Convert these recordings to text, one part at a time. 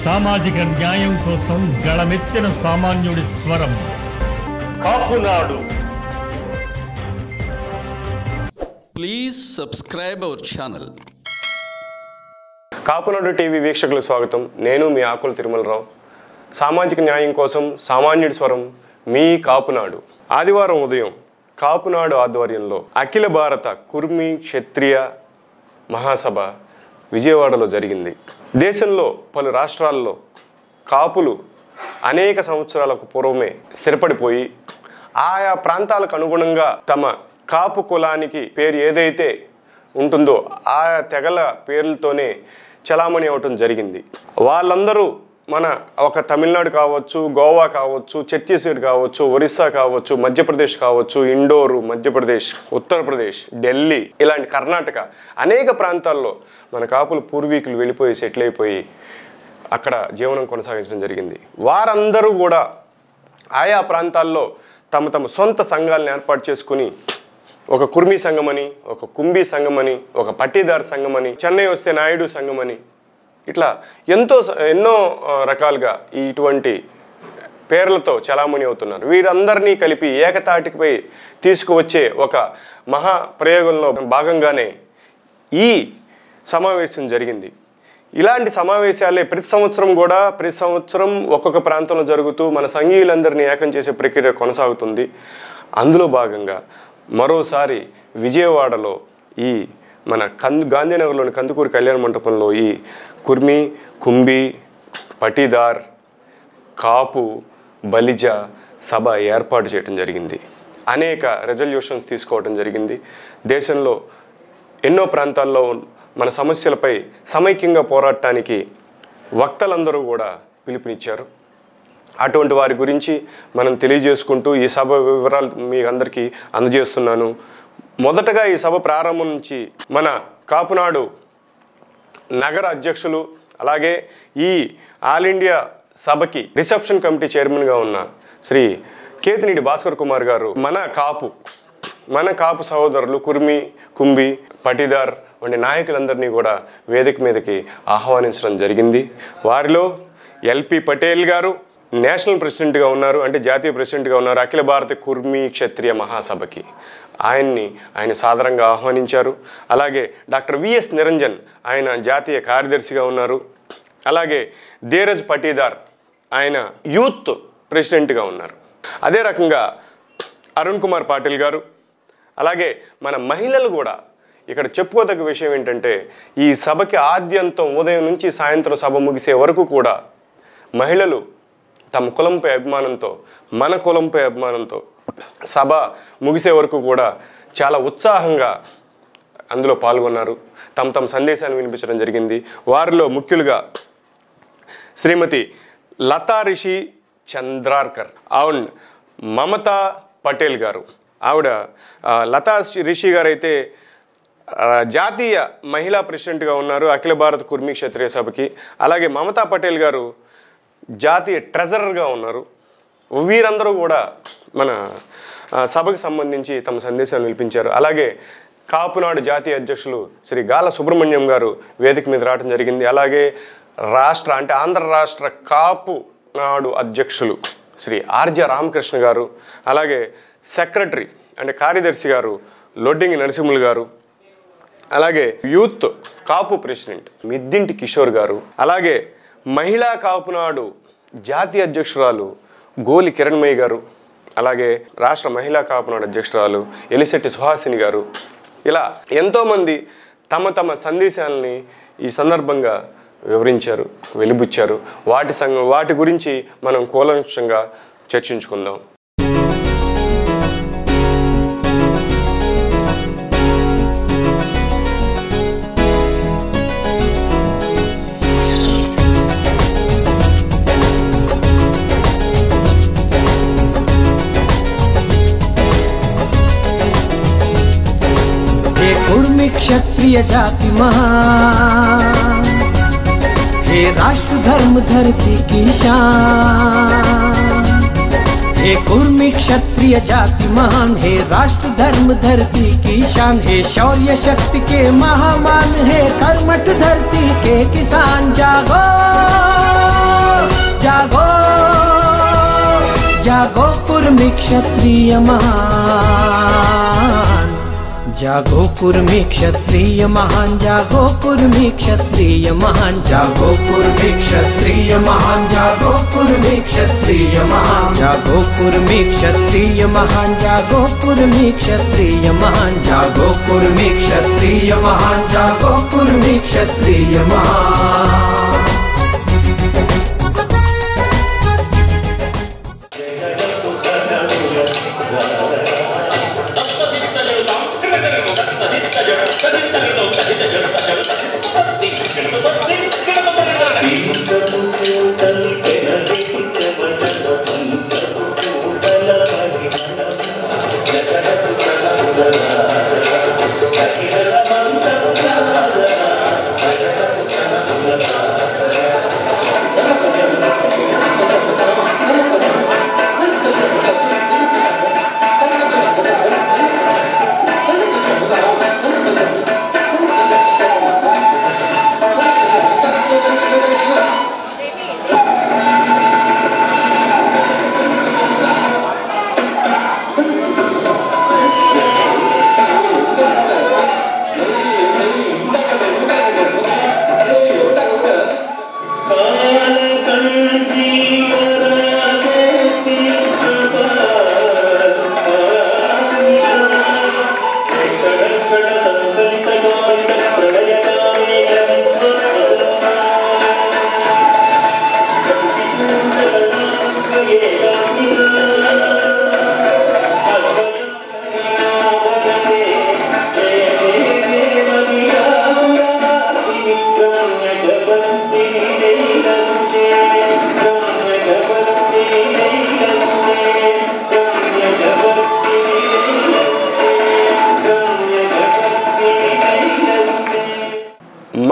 సామాజిక న్యాయం కోసం గళమెత్తిన సామాన్యుడి స్వరం Kapunadu. Please subscribe our channel. Kapunadu TV వీక్షకులకు స్వాగతం. నేను మీ ఆకుల తిరుమలరావు. సామాజిక న్యాయం కోసం సామాన్యుడి స్వరం మీ కాపునాడు. ఆదివారం ఉదయం కాపునాడు ఆధ్వర్యంలో అఖిల భారత కుర్మి క్షత్రియ మహాసభ విజయవాడలో జరిగింది. దేశంలో పలు రాష్ట్రాల్లో కాపులు అనేక సంవత్సరాలకు పూర్వమే స్థిరపడిపోయి ఆయా ప్రాంతాలకు అనుగుణంగా తమ కాపు కులానికి పేరు ఏదైతే ఉంటుందో ఆయా తెగల పేర్లతోనే చలామణి అవటం జరిగింది. వాళ్ళందరూ మన ఒక తమిళనాడు కావచ్చు, గోవా కావచ్చు, ఛత్తీస్గఢ్ కావచ్చు, ఒరిస్సా కావచ్చు, మధ్యప్రదేశ్ కావచ్చు, ఇండోరు మధ్యప్రదేశ్, ఉత్తరప్రదేశ్, ఢిల్లీ, ఇలాంటి కర్ణాటక అనేక ప్రాంతాల్లో మన కాపులు పూర్వీకులు వెళ్ళిపోయి సెటిల్ అయిపోయి అక్కడ జీవనం కొనసాగించడం జరిగింది. వారందరూ కూడా ఆయా ప్రాంతాల్లో తమ తమ సొంత సంఘాలను ఏర్పాటు చేసుకుని ఒక కుర్మీ సంఘమని, ఒక కుంభీ సంఘమని, ఒక పట్టీదార్ సంఘమని, చెన్నై వస్తే నాయుడు సంఘమని, ఇట్లా ఎన్నో రకాలుగా ఇటువంటి పేర్లతో చలామణి అవుతున్నారు. వీరందరినీ కలిపి ఏకతాటిపై తీసుకువచ్చే ఒక మహా ప్రయోగంలో భాగంగానే ఈ సమావేశం జరిగింది. ఇలాంటి సమావేశాలే ప్రతి సంవత్సరం ఒక్కొక్క ప్రాంతంలో జరుగుతూ మన సంఘీయులందరినీ ఏకం చేసే ప్రక్రియ కొనసాగుతుంది. అందులో భాగంగా మరోసారి విజయవాడలో ఈ మన గాంధీనగర్లోని కందుకూరి కళ్యాణ మంటపంలో ఈ కుర్మి, కుంభీ, పటీదార్, కాపు, బలిజ సభ ఏర్పాటు చేయడం జరిగింది. అనేక రెజల్యూషన్స్ తీసుకోవడం జరిగింది. దేశంలో ఎన్నో ప్రాంతాల్లో మన సమస్యలపై సమైక్యంగా పోరాడటానికి వక్తలందరూ కూడా పిలుపునిచ్చారు. అటువంటి వారి గురించి మనం తెలియజేసుకుంటూ ఈ సభ వివరాలు మీ అందరికీ అందజేస్తున్నాను. మొదటగా ఈ సభ ప్రారంభం నుంచి మన కాపునాడు నగర అధ్యక్షులు, అలాగే ఈ ఆల్ ఇండియా సభకి రిసెప్షన్ కమిటీ చైర్మన్గా ఉన్న శ్రీ కేతినీడి భాస్కర్ కుమార్ గారు మన కాపు సహోదరులు కుర్మి, కుంభీ, పటీదార్ వంటి నాయకులందరినీ కూడా వేదిక మీదకి ఆహ్వానించడం జరిగింది. వారిలో ఎల్పి పటేల్ గారు నేషనల్ ప్రెసిడెంట్గా ఉన్నారు, అంటే జాతీయ ప్రెసిడెంట్గా ఉన్నారు అఖిల భారత కుర్మి క్షత్రియ మహాసభకి. ఆయన సాదరంగా ఆహ్వానించారు. అలాగే డాక్టర్ విఎస్ నిరంజన్, ఆయన జాతీయ కార్యదర్శిగా ఉన్నారు. అలాగే ధీరజ్ పటీదార్, ఆయన యూత్ ప్రెసిడెంట్గా ఉన్నారు. అదే రకంగా అరుణ్ కుమార్ పాటిల్ గారు, అలాగే మన మహిళలు కూడా ఇక్కడ చెప్పుకోదగ్గ విషయం ఏంటంటే ఈ సభకి ఆద్యంతం ఉదయం నుంచి సాయంత్రం సభ ముగిసే వరకు కూడా మహిళలు తమ కులంపై అభిమానంతో, మన కులంపై అభిమానంతో సభ ముగిసే వరకు కూడా చాలా ఉత్సాహంగా అందులో పాల్గొన్నారు. తమ సందేశాన్ని వినిపించడం జరిగింది. వారిలో ముఖ్యులుగా శ్రీమతి లతా రిషి చంద్రార్కర్ అండ్ మమతా పటేల్ గారు. ఆవిడ లతా రిషి గారు అయితే జాతీయ మహిళా ప్రెసిడెంట్గా ఉన్నారు అఖిల భారత కుర్మి క్షత్రియ సభకి. అలాగే మమతా పటేల్ గారు జాతీయ ట్రెజరర్గా ఉన్నారు. వీరందరూ కూడా మన సభకు సంబంధించి తమ సందేశాన్ని వినిపించారు. అలాగే కాపునాడు జాతీయ అధ్యక్షులు శ్రీ గాల సుబ్రహ్మణ్యం గారు వేదిక మీద రావడం జరిగింది. అలాగే ఆంధ్ర రాష్ట్ర కాపు నాడు అధ్యక్షులు శ్రీ ఆర్జ రామకృష్ణ గారు, అలాగే సెక్రటరీ అంటే కార్యదర్శి గారు లొడ్డింగి నరసింహులు గారు, అలాగే యూత్ కాపు ప్రెసిడెంట్ మిద్దింటి కిషోర్ గారు, అలాగే మహిళా కాపునాడు జాతీయ అధ్యక్షురాలు గోలి కిరణ్మయ్య గారు, అలాగే రాష్ట్ర మహిళా కాపునాడు అధ్యక్షురాలు ఎలిశెట్టి సుహాసిని గారు, ఇలా ఎంతోమంది తమ సందేశాలని ఈ సందర్భంగా వివరించారు, వెలిబుచ్చారు. వాటి గురించి మనం కూలంకషంగా చర్చించుకుందాం. क्षत्रिय जाति महान, हे राष्ट्र धर्म धरती की शान, हे कुर्मी क्षत्रिय जाति महान, हे राष्ट्र धर्म धरती की शान, हे शौर्य शक्ति के महामान, हे कर्मठ धरती के किसान जागो। कुर्मी क्षत्रिय महान, जागो कुर्मी क्षत्रिय महान, जागो कुर्मी क्षत्रिय महान, जागो कुर्मी क्षत्रिय महान, जागो कुर्मी क्षत्रिय महान, जागो कुर्मी क्षत्रिय महान, जागो कुर्मी क्षत्रिय महान, जागो कुर्मी क्षत्रिय महान, जागो कुर्मी क्षत्रिय महान।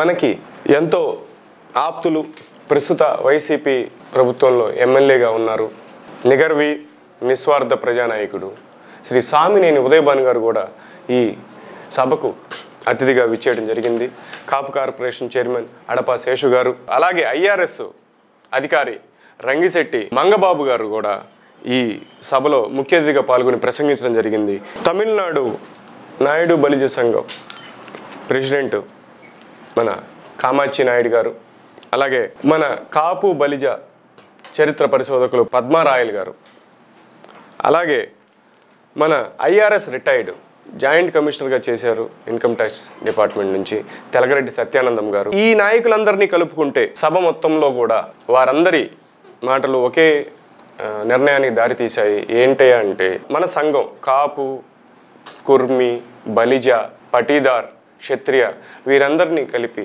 మనకి ఎంతో ఆప్తులు ప్రస్తుత వైసీపీ ప్రభుత్వంలో ఎమ్మెల్యేగా ఉన్నారు. నిగర్వి నిస్వార్థ ప్రజానాయకుడు శ్రీ సామినేని ఉదయభాను గారు కూడా ఈ సభకు అతిథిగా విచ్చేయడం జరిగింది. కాపు కార్పొరేషన్ చైర్మన్ అడపా శేషు గారు, అలాగే ఐఆర్ఎస్ అధికారి రంగిశెట్టి మంగబాబు గారు కూడా ఈ సభలో ముఖ్య అతిథిగా పాల్గొని ప్రసంగించడం జరిగింది. తమిళనాడు నాయుడు బలిజ సంఘం ప్రెసిడెంట్ మన కామాక్షి నాయుడు గారు, అలాగే మన కాపు బలిజ చరిత్ర పరిశోధకులు పద్మారాయలు గారు, అలాగే మన ఐఆర్ఎస్ రిటైర్డ్ జాయింట్ కమిషనర్గా చేశారు ఇన్కమ్ ట్యాక్స్ డిపార్ట్మెంట్ నుంచి తెలగరెడ్డి సత్యానందం గారు. ఈ నాయకులందరినీ కలుపుకుంటే సభ మొత్తంలో కూడా వారందరి మాటలు ఒకే నిర్ణయానికి దారితీశాయి. ఏంటయ్యా అంటే మన సంఘం కాపు, కుర్మి, బలిజ, పటీదార్, క్షత్రియ వీరందరినీ కలిపి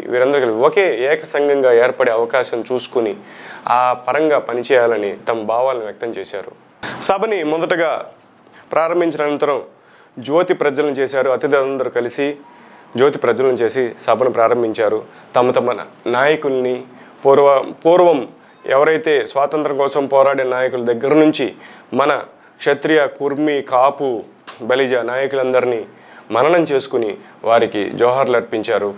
ఒకే ఏక సంఘంగా ఏర్పడే అవకాశం చూసుకుని ఆ పరంగా పనిచేయాలని తమ భావాలను వ్యక్తం చేశారు. సభని మొదటగా ప్రారంభించిన అనంతరం జ్యోతి ప్రజ్వలన చేశారు. అతిథులందరూ కలిసి జ్యోతి ప్రజ్వలన చేసి సభను ప్రారంభించారు. తమ నాయకుల్ని పూర్వం ఎవరైతే స్వాతంత్రం కోసం పోరాడే నాయకుల దగ్గర నుంచి మన క్షత్రియ, కుర్మి, కాపు, బలిజ నాయకులందరినీ మననం చేసుకుని వారికి జోహార్లు అర్పించారు.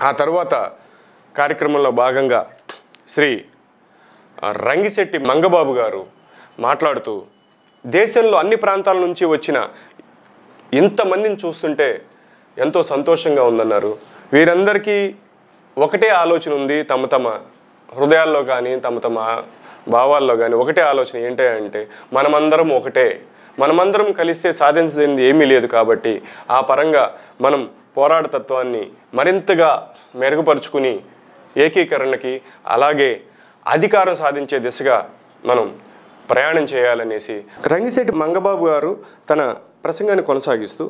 ఆ తర్వాత కార్యక్రమంలో భాగంగా శ్రీ రంగిశెట్టి మంగబాబు గారు మాట్లాడుతూ దేశంలో అన్ని ప్రాంతాల నుంచి వచ్చిన ఇంతమందిని చూస్తుంటే ఎంతో సంతోషంగా ఉందన్నారు. వీరందరికీ ఒకటే ఆలోచన ఉంది, తమ హృదయాల్లో కానీ తమ భావాల్లో కానీ ఒకటే ఆలోచన ఏంటంటే మనమందరం ఒకటే, మనమందరం కలిస్తే సాధించలేనిది ఏమీ లేదు కాబట్టి ఆ పరంగా మనం పోరాటతత్వాన్ని మరింతగా మెరుగుపరుచుకుని ఏకీకరణకి అలాగే అధికారం సాధించే దిశగా మనం ప్రయాణం చేయాలనేసి రంగిశెట్టి మంగబాబు గారు తన ప్రసంగాన్ని కొనసాగిస్తూ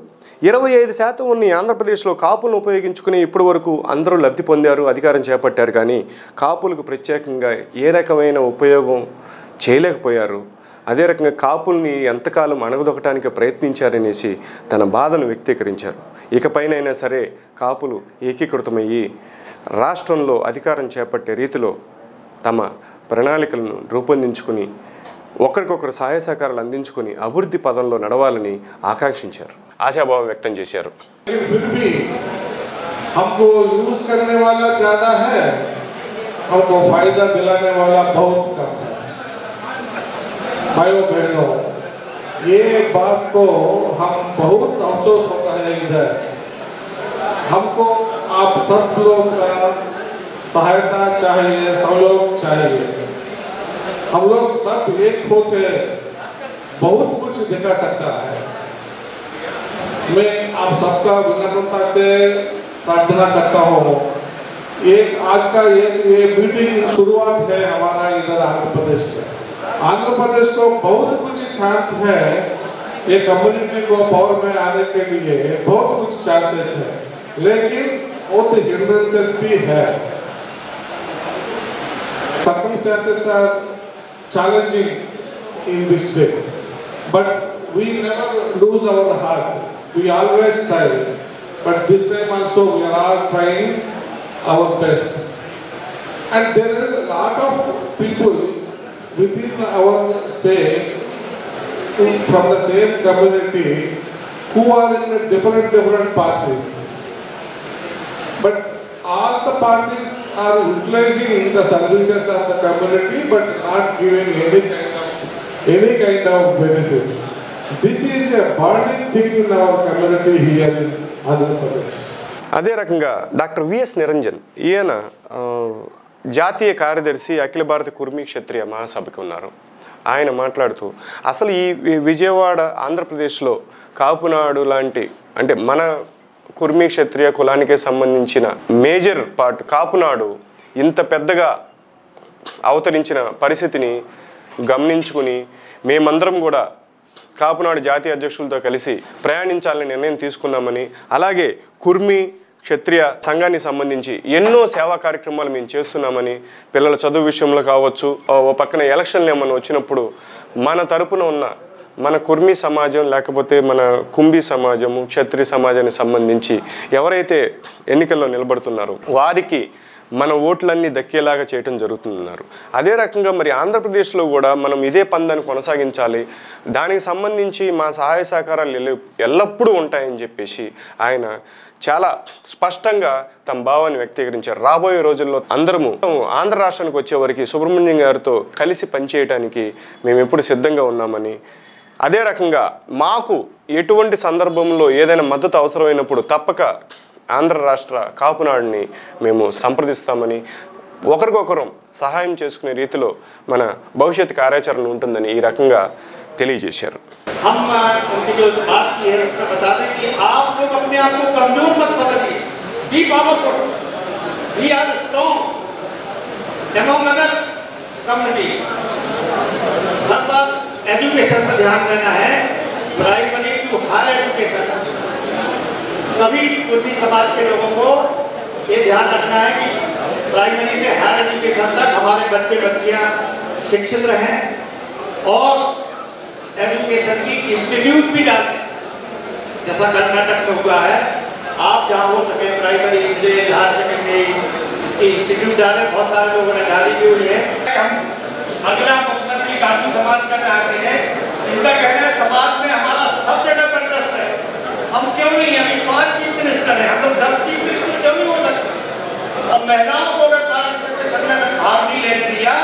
25% ఉన్న ఆంధ్రప్రదేశ్లో కాపులను ఉపయోగించుకుని ఇప్పటి వరకు అందరూ లబ్ధి పొందారు, అధికారం చేపట్టారు, కానీ కాపులకు ప్రత్యేకంగా ఏ రకమైన ఉపయోగం చేయలేకపోయారు. అదే రకంగా కాపుల్ని ఎంతకాలం అణగదొక్కడానికి ప్రయత్నించారనేసి తన బాధను వ్యక్తీకరించారు. ఇకపైనైనా సరే కాపులు ఏకీకృతమయ్యి రాష్ట్రంలో అధికారం చేపట్టే రీతిలో తమ ప్రణాళికలను రూపొందించుకుని ఒకరికొకరు సహాయ సహకారాలు అందించుకుని అభివృద్ధి పదంలో నడవాలని ఆకాంక్షించారు, ఆశాభావం వ్యక్తం చేశారు. हमको यूज करने वाला ज्यादा है, हमको फायदा दिलाने वाला बहुत कम है. भाइयों बहनों, ये बात को हम बहुत अफसोस होता है. इधर हमको आप सब लोग का सहायता चाहिए, सहयोग चाहिए. हम लोग सब एक होकर बहुत कुछ दिखा सकता है. मैं आप सबका विनम्रता से प्रार्थना करता हूँ. एक आज का ये मीटिंग शुरुआत है हमारा इधर आंध्र प्रदेश में. आंध्र प्रदेश को बहुत कुछ चांस है, ये कम्युनिटी को पावर में आने के लिए बहुत कुछ चांसेस है, लेकिन बहुत हिंड्रेंसेस भी है. Circumstances are challenging in this day, but we never lose our heart. We always try, but this time also we are all trying our best. And there is a lot of people within our state from the same community who are in different parties, but all the parties are utilizing the services of the community but not giving any kind of benefit. This is a burning thing in our community here in Andhra Pradesh. అదే రకంగా doctor VS Niranjan, ఈయన జాతీయ కార్యదర్శి అఖిల భారత కుర్మీ క్షత్రియ మహాసభకి ఉన్నారు. ఆయన మాట్లాడుతూ అసలు ఈ విజయవాడ ఆంధ్రప్రదేశ్లో కాపునాడు లాంటి అంటే మన కుర్మీ క్షత్రియ కులానికే సంబంధించిన మేజర్ పార్ట్ కాపునాడు ఇంత పెద్దగా అవతరించిన పరిస్థితిని గమనించుకుని మేమందరం కూడా కాపునాడు జాతీయ అధ్యక్షులతో కలిసి ప్రయాణించాలని నిర్ణయం తీసుకున్నామని, అలాగే కుర్మీ క్షత్రియ సంఘానికి సంబంధించి ఎన్నో సేవా కార్యక్రమాలు మేము చేస్తున్నామని, పిల్లల చదువు విషయంలో కావచ్చు, ఓ పక్కన ఎలక్షన్లు ఏమన్నా వచ్చినప్పుడు మన తరపున ఉన్న మన కుర్మీ సమాజం లేకపోతే మన కుంభీ సమాజము క్షత్రియ సమాజానికి సంబంధించి ఎవరైతే ఎన్నికల్లో నిలబడుతున్నారో వారికి మన ఓట్లన్నీ దక్కేలాగా చేయటం జరుగుతున్నారు. అదే రకంగా మరి ఆంధ్రప్రదేశ్లో కూడా మనం ఇదే పందాన్ని కొనసాగించాలి, దానికి సంబంధించి మా సహాయ సహకారాలు ఎల్లప్పుడూ ఉంటాయని చెప్పేసి ఆయన చాలా స్పష్టంగా తమ భావాన్ని వ్యక్తీకరించారు. రాబోయే రోజుల్లో అందరము ఆంధ్ర రాష్ట్రానికి వచ్చేవరకు సుబ్రహ్మణ్యం గారితో కలిసి పనిచేయడానికి మేము ఎప్పుడు సిద్ధంగా ఉన్నామని, అదే రకంగా మాకు ఎటువంటి సందర్భంలో ఏదైనా మద్దతు అవసరమైనప్పుడు తప్పక ఆంధ్ర రాష్ట్ర కాపునాడుని మేము సంప్రదిస్తామని, ఒకరికొకరం సహాయం చేసుకునే రీతిలో మన భవిష్యత్ కార్యాచరణ ఉంటుందని ఈ రకంగా తెలియజేశారు. हम उनकी जो बात की है उसमें बता दें कि आप लोग अपने आप को कमजोर मत समझिए, be powerful, we are strong among other community. हर बार एजुकेशन पर ध्यान देना है, प्राइमरी टू हायर एजुकेशन. सभी कुर्मी समाज के लोगों को ये ध्यान रखना है कि प्राइमरी से हायर एजुकेशन तक हमारे बच्चे बच्चियां शिक्षित रहें और एजुकेशन की इंस्टीट्यूट भी डालें, जैसा कर्नाटक में हुआ है. आप जहाँ हो सके प्राइमरी इंजीनियरिंग हायर सेकेंडरी इसकी इंस्टीट्यूट डालें. बहुत सारे लोगों ने डाली भी हुई है. हम अगला मुख्यमंत्री काफी समाज का चाहते हैं. इनका कहना है समाज में हमारा सब जगह वर्चस्व है, हम क्यों नहीं, अभी 5 चीफ मिनिस्टर हैं, हम लोग 10 चीफ मिनिस्टर क्यों नहीं हो सकते. अब महिलाओं को अगर पार्टी के संगठन में भाग नहीं लेने दिया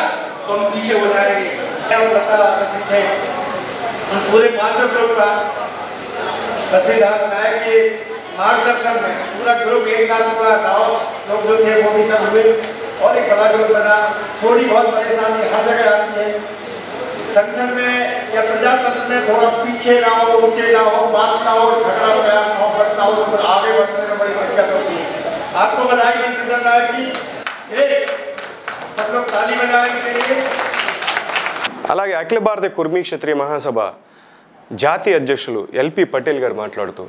तो हम पीछे हो जाएंगे. पूरे 5 लोग का विधायक के मार्गदर्शन में पूरा ग्रुप एक साथ हुआ. गाँव लोग जो थे वो भी सब हुए और एक बड़ा ग्रुप बना. थोड़ी बहुत परेशानी हर जगह आती है. संगठन में या प्रजातंत्र में थोड़ा पीछे ना हो, ऊंचे ना हो, बात ना हो, झगड़ा बयान मोहब्बत ना हो, तो आगे बढ़ने में बड़ी दिक्कत होती है। आपको बधाई सिद्धार्थ राय जी, सब लोग ताली बजाएं के लिए। అలాగే అఖిల భారత కుర్మీ క్షత్రియ మహాసభ జాతీయ అధ్యక్షులు ఎల్పి పటేల్ గారు మాట్లాడుతూ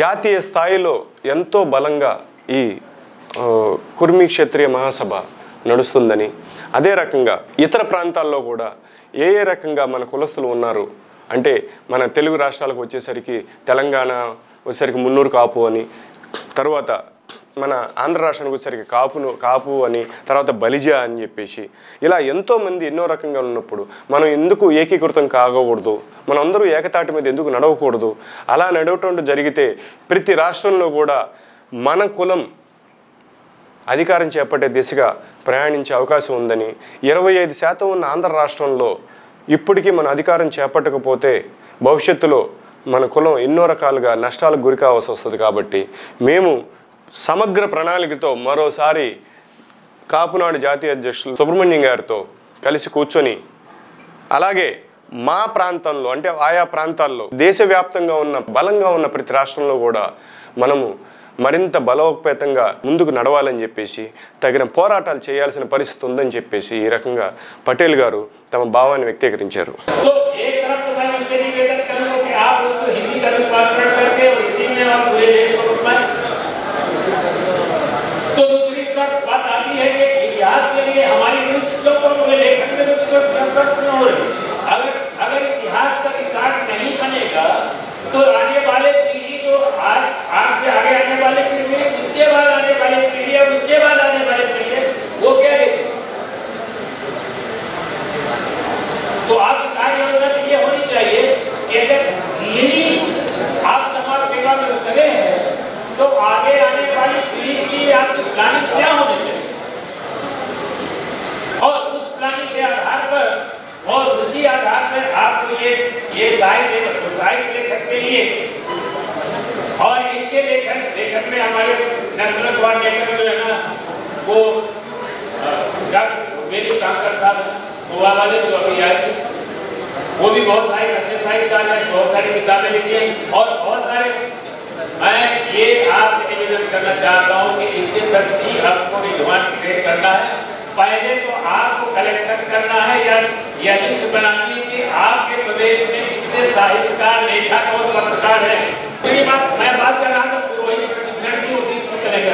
జాతీయ స్థాయిలో ఎంతో బలంగా ఈ కుర్మీ క్షత్రియ మహాసభ నడుస్తుందని, అదే రకంగా ఇతర ప్రాంతాల్లో కూడా ఏ రకంగా మన కులస్తులు ఉన్నారు అంటే మన తెలుగు రాష్ట్రాలకు వచ్చేసరికి తెలంగాణ వచ్చేసరికి మున్నూరు కాపు అని, తర్వాత మన ఆంధ్ర రాష్ట్రానికి వచ్చేసరికి కాపు అని, తర్వాత బలిజ అని చెప్పేసి ఇలా ఎంతోమంది ఎన్నో రకంగా ఉన్నప్పుడు మనం ఎందుకు ఏకీకృతం కాకూడదు, మనం అందరూ ఏకతాటి మీద ఎందుకు నడవకూడదు? అలా నడవటం జరిగితే ప్రతి రాష్ట్రంలో కూడా మన కులం అధికారం చేపట్టే దిశగా ప్రయాణించే అవకాశం ఉందని, 25% ఉన్న ఆంధ్ర రాష్ట్రంలో ఇప్పటికీ మన అధికారం చేపట్టకపోతే భవిష్యత్తులో మన కులం ఎన్నో రకాలుగా నష్టాలకు గురి కావాల్సి వస్తుంది. కాబట్టి మేము సమగ్ర ప్రణాళికతో మరోసారి కాపునాడు జాతీయ అధ్యక్షులు సుబ్రహ్మణ్యం గారితో కలిసి కూర్చొని, అలాగే మా ప్రాంతంలో అంటే ఆయా ప్రాంతాల్లో దేశవ్యాప్తంగా ఉన్న బలంగా ఉన్న ప్రతి రాష్ట్రంలో కూడా మనము మరింత బలోపేతంగా ముందుకు నడవాలని చెప్పేసి తగిన పోరాటాలు చేయాల్సిన పరిస్థితి ఉందని చెప్పేసి ఈ రకంగా పటేల్ గారు తమ భావాన్ని వ్యక్తీకరించారు. अगर इतिहास का रिकॉर्ड नहीं बनेगा तो आने वाले पीढ़ी जो आज से आगे आने वाले पीढ़ी, उसके बाद आने वाले पीढ़ी और उसके बाद आने वाले पीढ़ी वो क्या देखें? तो आपकी कार्य योजना ये होनी चाहिए कि अगर यही आप समाज सेवा में उतरे हैं तो आगे आने वाली पीढ़ी की आपकी प्लानिंग क्या होनी चाहिए, और उस प्लानिंग के आधार पर और उसी आधार पर आपको ये साहित्य लेखक के लिए और इसके लेखक में हमारे नेशनल अवार्ड लेखक जो है ना वो डॉक्टर मेरी कांकर साहब गोवा वाले जो अभी आए थे, वो भी बहुत सारे अच्छे साहित्यकार हैं, बहुत सारी किताबें लिखी हैं और बहुत सारे। मैं ये आपसे निवेदन करना चाहता हूँ कि इसके प्रति आपको रिजवान क्रिएट करना है। पहले तो आपको कलेक्शन करना है या लिस्ट बनानी है कि आपके प्रदेश में कितने साहित्यकार, लेखक और पत्रकार हैं। मैं बात कर रहा था पुरोहित प्रशिक्षण की, वो बीच में करेंगे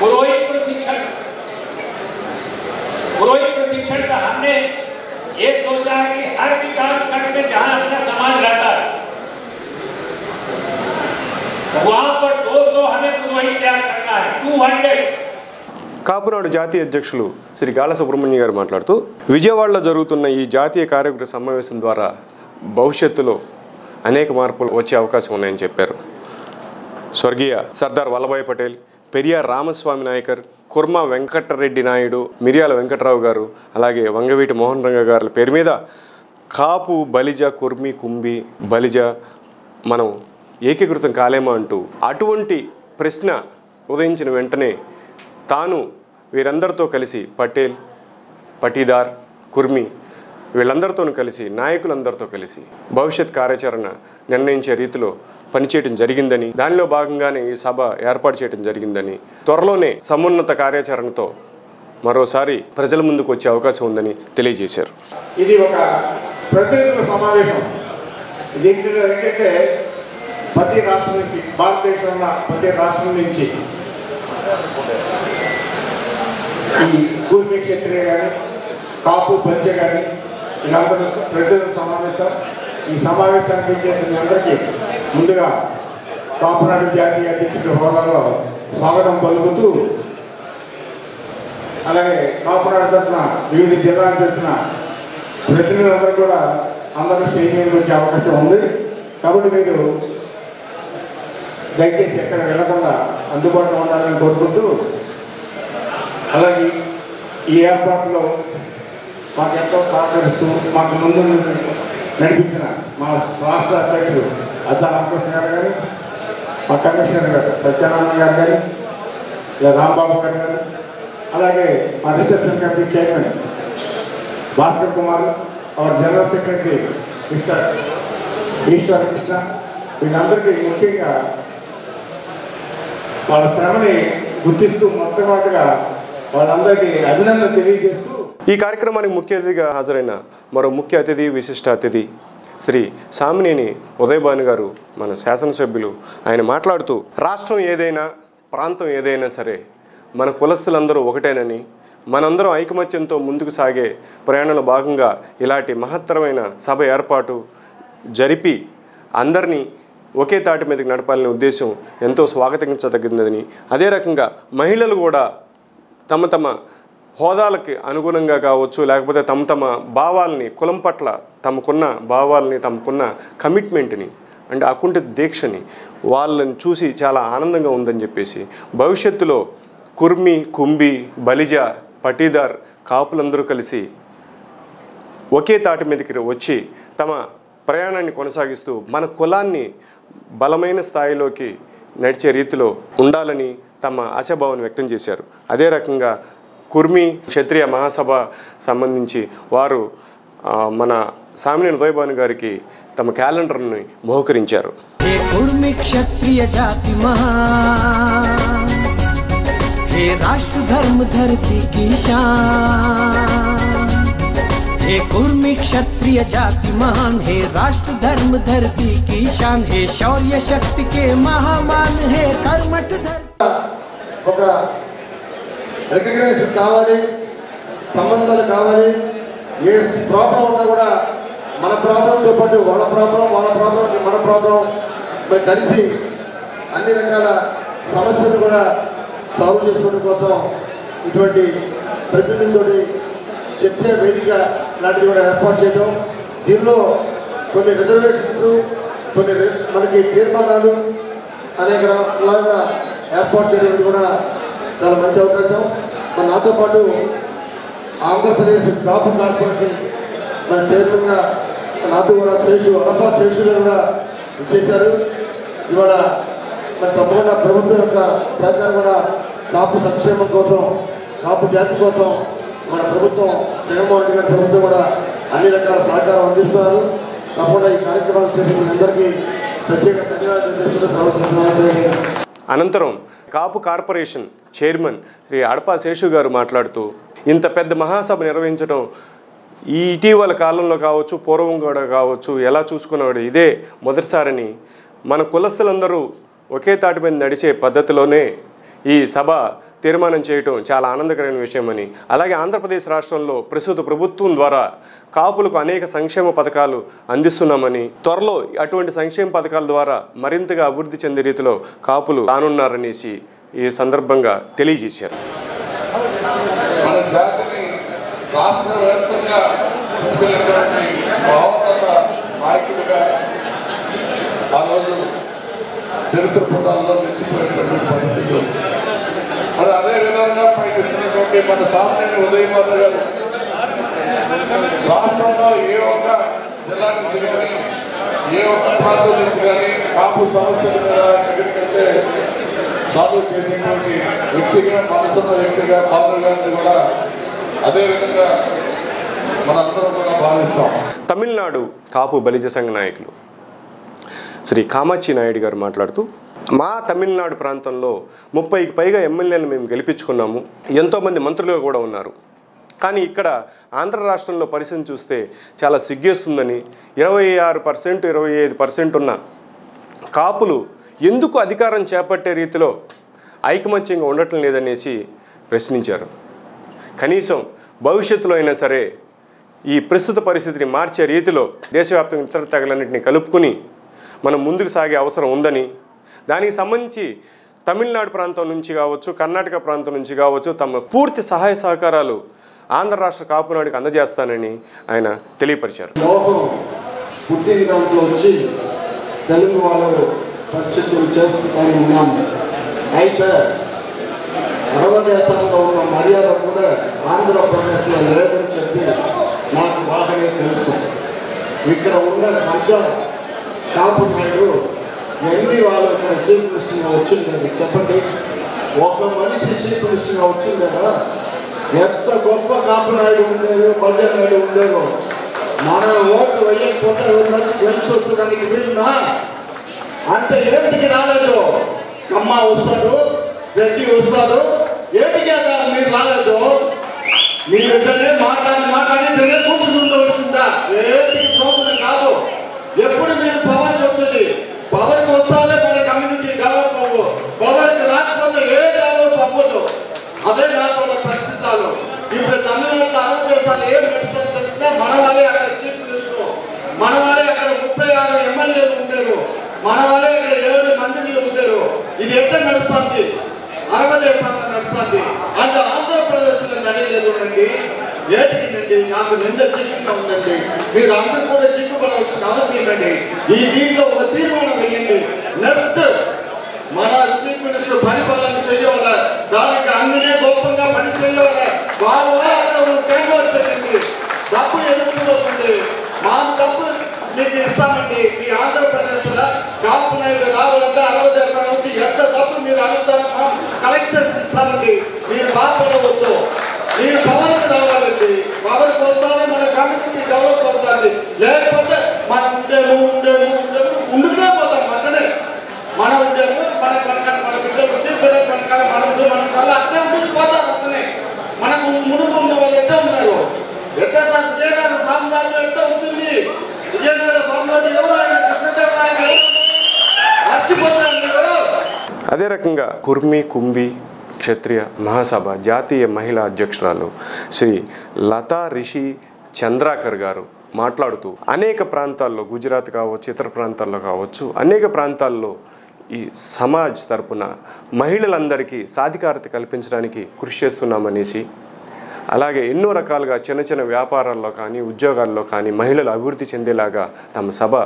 पुरोहित प्रशिक्षण का हमने ये सोचा कि हर विकास खंड में जहाँ अपना समाज रहता है वहाँ पर 200 हमें पुरोहित तैयार करना है, 200। కాపునాడు జాతీయ అధ్యక్షులు శ్రీ గాల సుబ్రహ్మణ్యం గారు మాట్లాడుతూ విజయవాడలో జరుగుతున్న ఈ జాతీయ కార్యక్రమ సమావేశం ద్వారా భవిష్యత్తులో అనేక మార్పులు వచ్చే అవకాశం ఉన్నాయని చెప్పారు. స్వర్గీయ సర్దార్ వల్లభాయ్ పటేల్, పెరియార్ రామస్వామి నాయకర్, కుర్మా వెంకటరెడ్డి నాయుడు, మిర్యాల వెంకట్రావు గారు, అలాగే వంగవీటి మోహన్ రంగ గారి పేరు మీద కాపు, బలిజ, కుర్మి, కుంభి, బలిజ మనం ఏకీకృతం కాలేమా అంటూ అటువంటి ప్రశ్న ఉదయించిన వెంటనే తాను వీరందరితో కలిసి పటేల్, పటీదార్, కుర్మి వీళ్ళందరితో కలిసి నాయకులందరితో కలిసి భవిష్యత్ కార్యాచరణ నిర్ణయించే రీతిలో పనిచేయడం జరిగిందని, దానిలో భాగంగానే ఈ సభ ఏర్పాటు చేయడం జరిగిందని, త్వరలోనే సమున్నత కార్యాచరణతో మరోసారి ప్రజల ముందుకు వచ్చే అవకాశం ఉందని తెలియజేశారు. ఇది ఒక ప్రతినిధుల సమావేశం. దీంట్లో ఏంటంటే ప్రతి రాష్ట్రం నుంచి, భారతదేశంలో ప్రతి రాష్ట్రం నుంచి ఈ కుర్మీ క్షత్రియ కానీ, కాపు, బలిజ కానీ వీళ్ళందరూ ప్రతినిధుల సమావేశం. ఈ సమావేశానికి వచ్చేసిన అందరికీ ముందుగా కాపునాడు జాతీయ అధ్యక్షుడి హోదాలో స్వాగతం పలుకుతూ, అలాగే కాపునాడు తరఫున వివిధ జిల్లాల తరఫున ప్రతినిధులందరూ కూడా అందరూ స్టేజ్ మీదకి వచ్చే అవకాశం ఉంది. కాబట్టి మీరు దయచేసి ఎక్కడ వెళ్ళకుండా అందుబాటులో ఉండాలని కోరుకుంటూ, అలాగే ఈ ఏర్పాటులో మాకు ఎంతో సహకరిస్తూ మాకు ముందు నడిపించిన మా రాష్ట్ర అధ్యక్షుడు అద్దా రామకృష్ణ గారు కానీ, మా కమిషనర్ గారు సత్యనారాయణ గారు కానీ, రాంబాబు గారు కానీ, అలాగే మా reception committee chairman Bhaskar Kumar, our general secretary mister Eshwara Krishna, వీళ్ళందరికీ ముఖ్యంగా వాళ్ళ శ్రమని గుర్తిస్తూ మొట్టమొదటిగా వాళ్ళందరికీ అభినందన తెలియజేస్తూ ఈ కార్యక్రమానికి ముఖ్య అతిథిగా హాజరైన మరో ముఖ్య అతిథి, విశిష్ట అతిథి శ్రీ సామినేని ఉదయభాను గారు, మన శాసనసభ్యులు. ఆయన మాట్లాడుతూ రాష్ట్రం ఏదైనా ప్రాంతం ఏదైనా సరే మన కులస్తులందరూ ఒకటేనని, మనందరం ఐకమత్యంతో ముందుకు సాగే ప్రయాణంలో భాగంగా ఇలాంటి మహత్తరమైన సభ ఏర్పాటు జరిపి అందరినీ ఒకే తాటి మీదకి నడపాలనే ఉద్దేశం ఎంతో స్వాగతించదగినదని, అదే రకంగా మహిళలు కూడా తమ తమ హోదాలకి అనుగుణంగా కావచ్చు, లేకపోతే తమ తమ భావాల్ని, కులం పట్ల తమకున్న భావాల్ని, తమకున్న కమిట్మెంట్ని అంటే అకుంఠిత దీక్షని వాళ్ళని చూసి చాలా ఆనందంగా ఉందని చెప్పేసి భవిష్యత్తులో కుర్మి, కుంబి, బలిజ, పటీదార్, కాపులందరూ కలిసి ఒకే తాటి మీదకి వచ్చి తమ ప్రయాణాన్ని కొనసాగిస్తూ మన కులాన్ని బలమైన స్థాయిలోకి నడిచే రీతిలో ఉండాలని తమ ఆశాభావాన్ని వ్యక్తం చేశారు. అదే రకంగా కుర్మి క్షత్రియ మహాసభ సంబంధించి వారు మన సామినేని ఉదయభాను గారికి తమ క్యాలెండర్ని బహుకరించారు. కుర్మి క్షత్రియ జాతి మహాన్, हे राष्ट्र धर्म धरती की शान, हे कुर्मी क्षत्रिय जाति महान, हे राष्ट्र धर्म धरती की शान, हे शौर्य शक्ति के महामान, हे कर्मठ धरती. ఒక రికగ్నైజేషన్ కావాలి, సంబంధాలు కావాలి. ఏ ప్రాబ్లం ఉన్నా కూడా మన ప్రాబ్లంతో పాటు వాళ్ళ ప్రాబ్లం మన ప్రాబ్లం మరి కలిసి అన్ని రకాల సమస్యలు కూడా సాల్వ్ చేసుకోవడం కోసం ఇటువంటి ప్రతినిధులతో చర్చ వేదిక లాంటివి కూడా ఏర్పాటు చేయడం, దీనిలో కొన్ని రిజర్వేషన్స్, కొన్ని మనకి తీర్మానాలు అనేక రకాలుగా ఏర్పాటు చేయడం కూడా చాలా మంచి అవకాశం. మరి నాతో పాటు ఆంధ్రప్రదేశ్ కాపు కార్పొరేషన్ మన చైర్మన్గా నాతో కూడా అడపా శేషులు కూడా ఇచ్చేశారు. ఇవాళ మరి తప్పకుండా ప్రభుత్వం యొక్క సహకారం కూడా కాపు సంక్షేమం కోసం, కాపు జాతి కోసం మన ప్రభుత్వం, జగన్మోహన్ రెడ్డి గారి ప్రభుత్వం కూడా అన్ని రకాల సహకారం అందిస్తున్నారు. తప్పకుండా ఈ కార్యక్రమాలు చేసిన అందరికీ ప్రత్యేక ధన్యవాదాలు తెలియజేస్తూ అనంతరం కాపు కార్పొరేషన్ చైర్మన్ శ్రీ అడపా శేషు గారు మాట్లాడుతూ ఇంత పెద్ద మహాసభ నిర్వహించడం ఈ ఇటీవల కాలంలో కావచ్చు, పూర్వం కూడా కావచ్చు, ఎలా చూసుకున్నాడు ఇదే మొదటిసారని, మన కులస్తులందరూ ఒకే తాటి మీద నడిచే పద్ధతిలోనే ఈ సభ తీర్మానం చేయటం చాలా ఆనందకరమైన విషయమని, అలాగే ఆంధ్రప్రదేశ్ రాష్ట్రంలో ప్రస్తుత ప్రభుత్వం ద్వారా కాపులకు అనేక సంక్షేమ పథకాలు అందిస్తున్నామని, త్వరలో అటువంటి సంక్షేమ పథకాల ద్వారా మరింతగా అభివృద్ధి చెందే రీతిలో కాపులు రానున్నారనేసి ఈ సందర్భంగా తెలియజేశారు. మన జాతిని రాష్ట్ర వ్యాప్తంగా తీసుకెళ్ళినటువంటి మహోన్నత నాయకుడిగా ఆ రోజు చరిత్ర పుటాల్లో నిలిచిపోయినటువంటి పరిస్థితులు. మరి అదేవిధంగా పనిచేస్తున్నటువంటి మన సామినేని ఉదయభాను గారు రాష్ట్రంలో ఏ ఒక్క జిల్లా నుంచి కానీ, ఏ ఒక్క ప్రాంతం నుంచి కానీ కాపు సమస్యల మీద ఎక్కడికంటే సాల్వ్ చేసేటువంటి వ్యక్తిగా, మనసున్న వ్యక్తిగా పవన్ గారిని కూడా అదేవిధంగా మనందరం కూడా భావిస్తాం. తమిళనాడు కాపు బలిజ సంఘ నాయకులు శ్రీ కామాక్షి నాయుడు గారు మాట్లాడుతూ, మా తమిళనాడు ప్రాంతంలో 30కి పైగా ఎమ్మెల్యేలు మేము గెలిపించుకున్నాము, ఎంతోమంది మంత్రులు కూడా ఉన్నారు. కానీ ఇక్కడ ఆంధ్ర రాష్ట్రంలో పరిస్థితిని చూస్తే చాలా సిగ్గేస్తుందని, 26%, 25% ఉన్న కాపులు ఎందుకు అధికారం చేపట్టే రీతిలో ఐకమత్యంగా ఉండటం లేదనేసి ప్రశ్నించారు. కనీసం భవిష్యత్తులో అయినా సరే ఈ ప్రస్తుత పరిస్థితిని మార్చే రీతిలో దేశవ్యాప్తంగా ఇతర తెగలన్నింటినీ కలుపుకుని మనం ముందుకు సాగే అవసరం ఉందని, దానికి సంబంధించి తమిళనాడు ప్రాంతం నుంచి కావచ్చు, కర్ణాటక ప్రాంతం నుంచి కావచ్చు, తమ పూర్తి సహాయ సహకారాలు ఆంధ్ర రాష్ట్ర కాపునాడుకి అందజేస్తానని ఆయన తెలియపరిచారు. లోపం పుట్టిన దాంట్లో వచ్చి తెలుగు వాళ్ళు పరిస్థితులు చేసుకుంటానే ఉన్నాము. అయితే సర్వదేశాల్లో ఉన్న మర్యాద కూడా ఆంధ్రప్రదేశ్లో లేదని చెప్పి నాకు బాగానే తెలుసు. ఇక్కడ ఉన్న మధ్య కాపు నాయుడు ఎన్ని వాళ్ళు ఇక్కడ చీఫ్ మినిస్టర్గా వచ్చిందని చెప్పండి. ఒక మనిషి చీఫ్ మినిస్టర్గా వచ్చిందా? ఎంత గొప్ప కాపు నాయుడు ఉండేదో, మధ్య నాయుడు ఉండేదో మన ఓటు వేయకపోతే గెలిచి వచ్చడానికి వీలునా అంటే ఏంటికి రాలేదు? కమ్మ వస్తాడు, రెడ్డి వస్తాడు, ఏంటికి మీరు రాలేదు? మీరు వెంటనే మాట్లాడి కూర్చుని ఉండవలసిందా? ఏంటికి ప్రోగ్రాం కాదు. ఎప్పుడు మీరు పవర్కి వచ్చేది? పవర్కి వస్తానే మన కమ్యూనిటీ డెవలప్ అవ్వదు. పవర్కి రాకపోతే ఏ డెవలప్ అవ్వదు. అదే నాకు పరిస్థితులు. ఇప్పుడు తమిళనాడు అరవై దేశాలు ఏం నడుస్తుందో తెలిసినా మన వాళ్ళే అక్కడ చీఫ్ మినిస్టర్, మన వాళ్ళే అక్కడ 36 ఎమ్మెల్యేలు ఉండేరు, మన వాళ్ళే అక్కడ 7 మంత్రులు ఉండేరు. ఇది ఎట్లా నడుస్తుంది? 60 దేశాల్లో నడుస్తుంది. అంటే ఆంధ్రప్రదేశ్లో నడలేదు అండి. ఏంటికి నాకు నింద చిక్కుగా ఉందండి. మీరు అందరూ కూడా చిక్కుపడాల్సిన అవసరం అండి. ఈ దీంట్లో ఒక తీర్మానం వేయండి. నెక్స్ట్ మన చీఫ్ మినిస్టర్ పరిపాలన చేయవాల, దానికి అన్నినే గొప్పగా పని చేయవాల. వాళ్ళు అక్కడ క్యాన్వాస్ చేయండి. డబ్బు ఎదుర్కోండి. మా డబ్బు మీకు ఇస్తామండి. మీ ఆంధ్రప్రదేశ్లో కాపు నాయుడు రావాలంటే 60 దేశాల నుంచి ఎంత డబ్బు మీరు అడుగుతారో కలెక్ట్ చేసి ఇస్తామండి. మీరు బాధపడవద్దు. మీరు పవర్కి రావాలండి. పవర్కి వస్తానే మన కమ్యూనిటీ డెవలప్ అవుతుంది. లేకపోతే మనం ఉండునే పోతాం. అక్కడే మనం ఉండేము, మన బిడ్డలు ఉంటే మన కళ్ళ అక్కడే ఉండిపోతారు. అతనే మనకు మునుగు ఉన్న వాళ్ళు ఎట్లా ఉన్నారు? ఎట్లా సార్ విజయనగర సామ్రాజ్యం ఎట్లా వచ్చింది? విజయనగర సామ్రాజ్యం ఎవరు? ఆయన కృష్ణదేవరాయలు మర్చిపోతారు మీరు. అదే రకంగా కుర్మి కుంభి క్షత్రియ మహాసభ జాతీయ మహిళా అధ్యక్షురాలు శ్రీ లతా రిషి చంద్రాకర్ గారు మాట్లాడుతూ అనేక ప్రాంతాల్లో, గుజరాత్ కావచ్చు, ఇతర ప్రాంతాల్లో కావచ్చు, అనేక ప్రాంతాల్లో ఈ సమాజ్ తరపున మహిళలందరికీ సాధికారత కల్పించడానికి కృషి చేస్తున్నామనేసి, అలాగే ఎన్నో రకాలుగా చిన్న చిన్న వ్యాపారాల్లో కానీ ఉద్యోగాల్లో కానీ మహిళలు అభివృద్ధి చెందేలాగా తమ సభ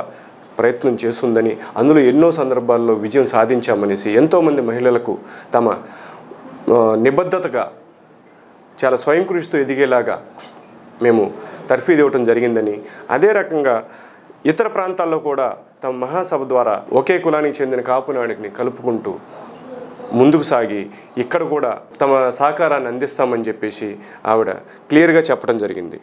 ప్రయత్నం చేస్తుందని, అందులో ఎన్నో సందర్భాల్లో విజయం సాధించామనేసి, ఎంతోమంది మహిళలకు తమ నిబద్ధతగా చాలా స్వయం కృషితో ఎదిగేలాగా మేము తర్ఫీదు ఇవ్వటం జరిగిందని, అదే రకంగా ఇతర ప్రాంతాల్లో కూడా తమ మహాసభ ద్వారా ఒకే కులానికి చెందిన కాపునాడిని కలుపుకుంటూ ముందుకు సాగి ఇక్కడ కూడా తమ సహకారాన్ని అందిస్తామని చెప్పేసి ఆవిడ క్లియర్గా చెప్పడం జరిగింది.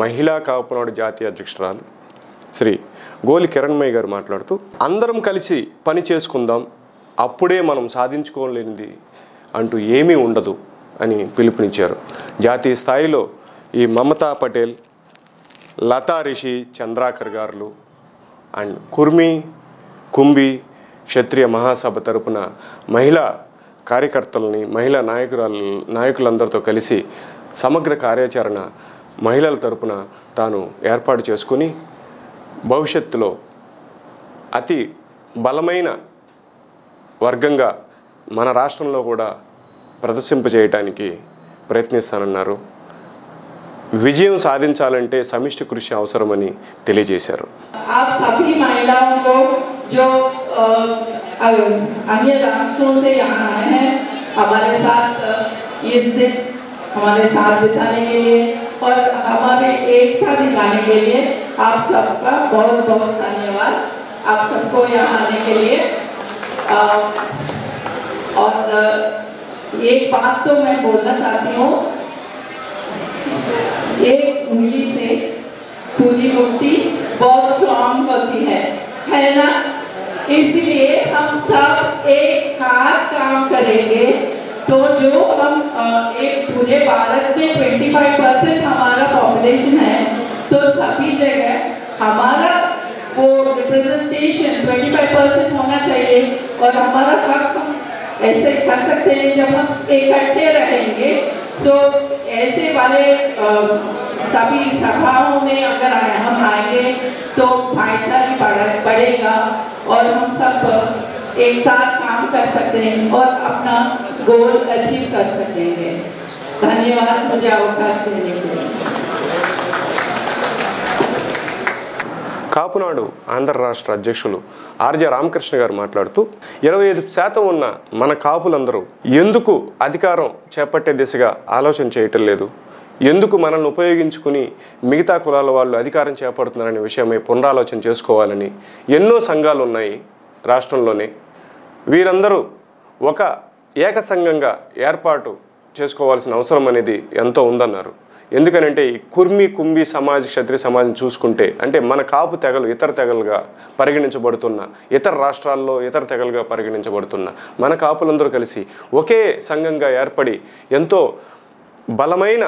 మహిళా కాపునాడు జాతీయ అధ్యక్షురాలు శ్రీ గోలి కిరణ్మయ్య గారు మాట్లాడుతూ, అందరం కలిసి పని చేసుకుందాం, అప్పుడే మనం సాధించుకోలేనిది అంటూ ఏమీ ఉండదు అని పిలుపునిచ్చారు. జాతీయ స్థాయిలో ఈ మమతా పటేల్, లతా రిషి చంద్రాకర్ గారు అండ్ కుర్మి కుంభి క్షత్రియ మహాసభ తరపున మహిళా కార్యకర్తలని, మహిళా నాయకులందరితో కలిసి సమగ్ర కార్యాచరణ మహిళల తరపున తాను ఏర్పాటు చేసుకుని భవిష్యత్తులో అతి బలమైన వర్గంగా మన రాష్ట్రంలో కూడా ప్రదర్శింపజేయడానికి ప్రయత్నిస్తానన్నారు. విజయం సాధించాలంటే సమిష్టి కృషి అవసరమని తెలియజేశారు. आप सभी महिलाओं को जो अन्य राष्ट्रों से यहाँ आए हैं हमारे साथ इस दिन हमारे साथ बिताने के लिए और हमारे एकता दिखाने के लिए आप सबका बहुत बहुत धन्यवाद. आप सबको यहाँ आने के लिए और एक बात तो मैं बोलना चाहती हूँ, एक उंगली से पूरी मुट्ठी बहुत स्ट्रॉन्ग होती है ना. इसलिए हम सब एक साथ काम करेंगे तो जो हम एक पूरे भारत में 25% हमारा पॉपुलेशन है तो सभी जगह हमारा वो रिप्रेजेंटेशन 25% होना चाहिए और हमारा हक हम ऐसे कर सकते हैं जब हम इकट्ठे रहेंगे. सो ऐसे वाले सभी सभाओं में अगर हम आएंगे तो भाईचारा बढ़ेगा और हम सब एक साथ काम कर सकते हैं और अपना गोल अचीव कर सकेंगे. धन्यवाद मुझे अवकाश देने के लिए. కాపునాడు ఆంధ్ర రాష్ట్ర అధ్యక్షులు ఆర్జే రామకృష్ణ గారు మాట్లాడుతూ 25% ఉన్న మన కాపులందరూ ఎందుకు అధికారం చేపట్టే దిశగా ఆలోచన చేయటం లేదు, ఎందుకు మనల్ని ఉపయోగించుకుని మిగతా కులాల వాళ్ళు అధికారం చేపడుతున్నారనే విషయమై పునరాలోచన చేసుకోవాలని ఎన్నో సంఘాలు ఉన్నాయి రాష్ట్రంలోనే. వీరందరూ ఒక ఏక సంఘంగా ఏర్పాటు చేసుకోవాల్సిన అవసరం అనేది ఎంతో ఉందన్నారు. ఎందుకనంటే ఈ కుర్మి కుంభి సమాజ్ క్షత్రియ సమాజం చూసుకుంటే అంటే మన కాపు తెగలు ఇతర తెగలుగా పరిగణించబడుతున్న, ఇతర రాష్ట్రాల్లో ఇతర తెగలుగా పరిగణించబడుతున్న మన కాపులందరూ కలిసి ఒకే సంఘంగా ఏర్పడి ఎంతో బలమైన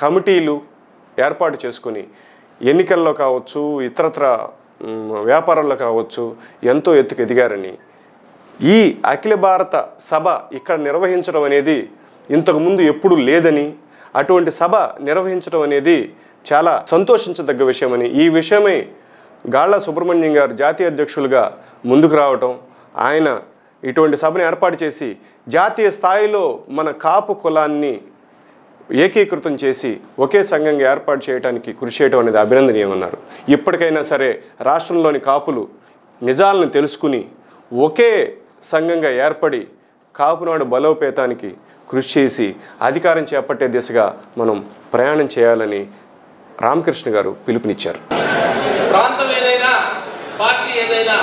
కమిటీలు ఏర్పాటు చేసుకుని ఎన్నికల్లో కావచ్చు ఇతరత్ర వ్యాపారాల్లో కావచ్చు ఎంతో ఎత్తుకు ఎదిగారని, ఈ అఖిల భారత సభ ఇక్కడ నిర్వహించడం అనేది ఇంతకుముందు ఎప్పుడూ లేదని, అటువంటి సభ నిర్వహించడం అనేది చాలా సంతోషించదగ్గ విషయమని, ఈ విషయమై గాళ్ళ సుబ్రహ్మణ్యం గారు జాతీయ అధ్యక్షులుగా ముందుకు రావటం, ఆయన ఇటువంటి సభను ఏర్పాటు చేసి జాతీయ స్థాయిలో మన కాపు కులాన్ని ఏకీకృతం చేసి ఒకే సంఘంగా ఏర్పాటు చేయడానికి కృషి చేయడం అనేది అభినందనీయమన్నారు. ఇప్పటికైనా సరే రాష్ట్రంలోని కాపులు నిజాలను తెలుసుకుని ఒకే సంఘంగా ఏర్పడి కాపునాడు బలోపేతానికి కృషి చేసి అధికారం చేపట్టే దిశగా మనం ప్రయాణం చేయాలని రామకృష్ణ గారు పిలుపునిచ్చారు. ప్రాంతం ఏదైనా పార్టీ ఏదైనా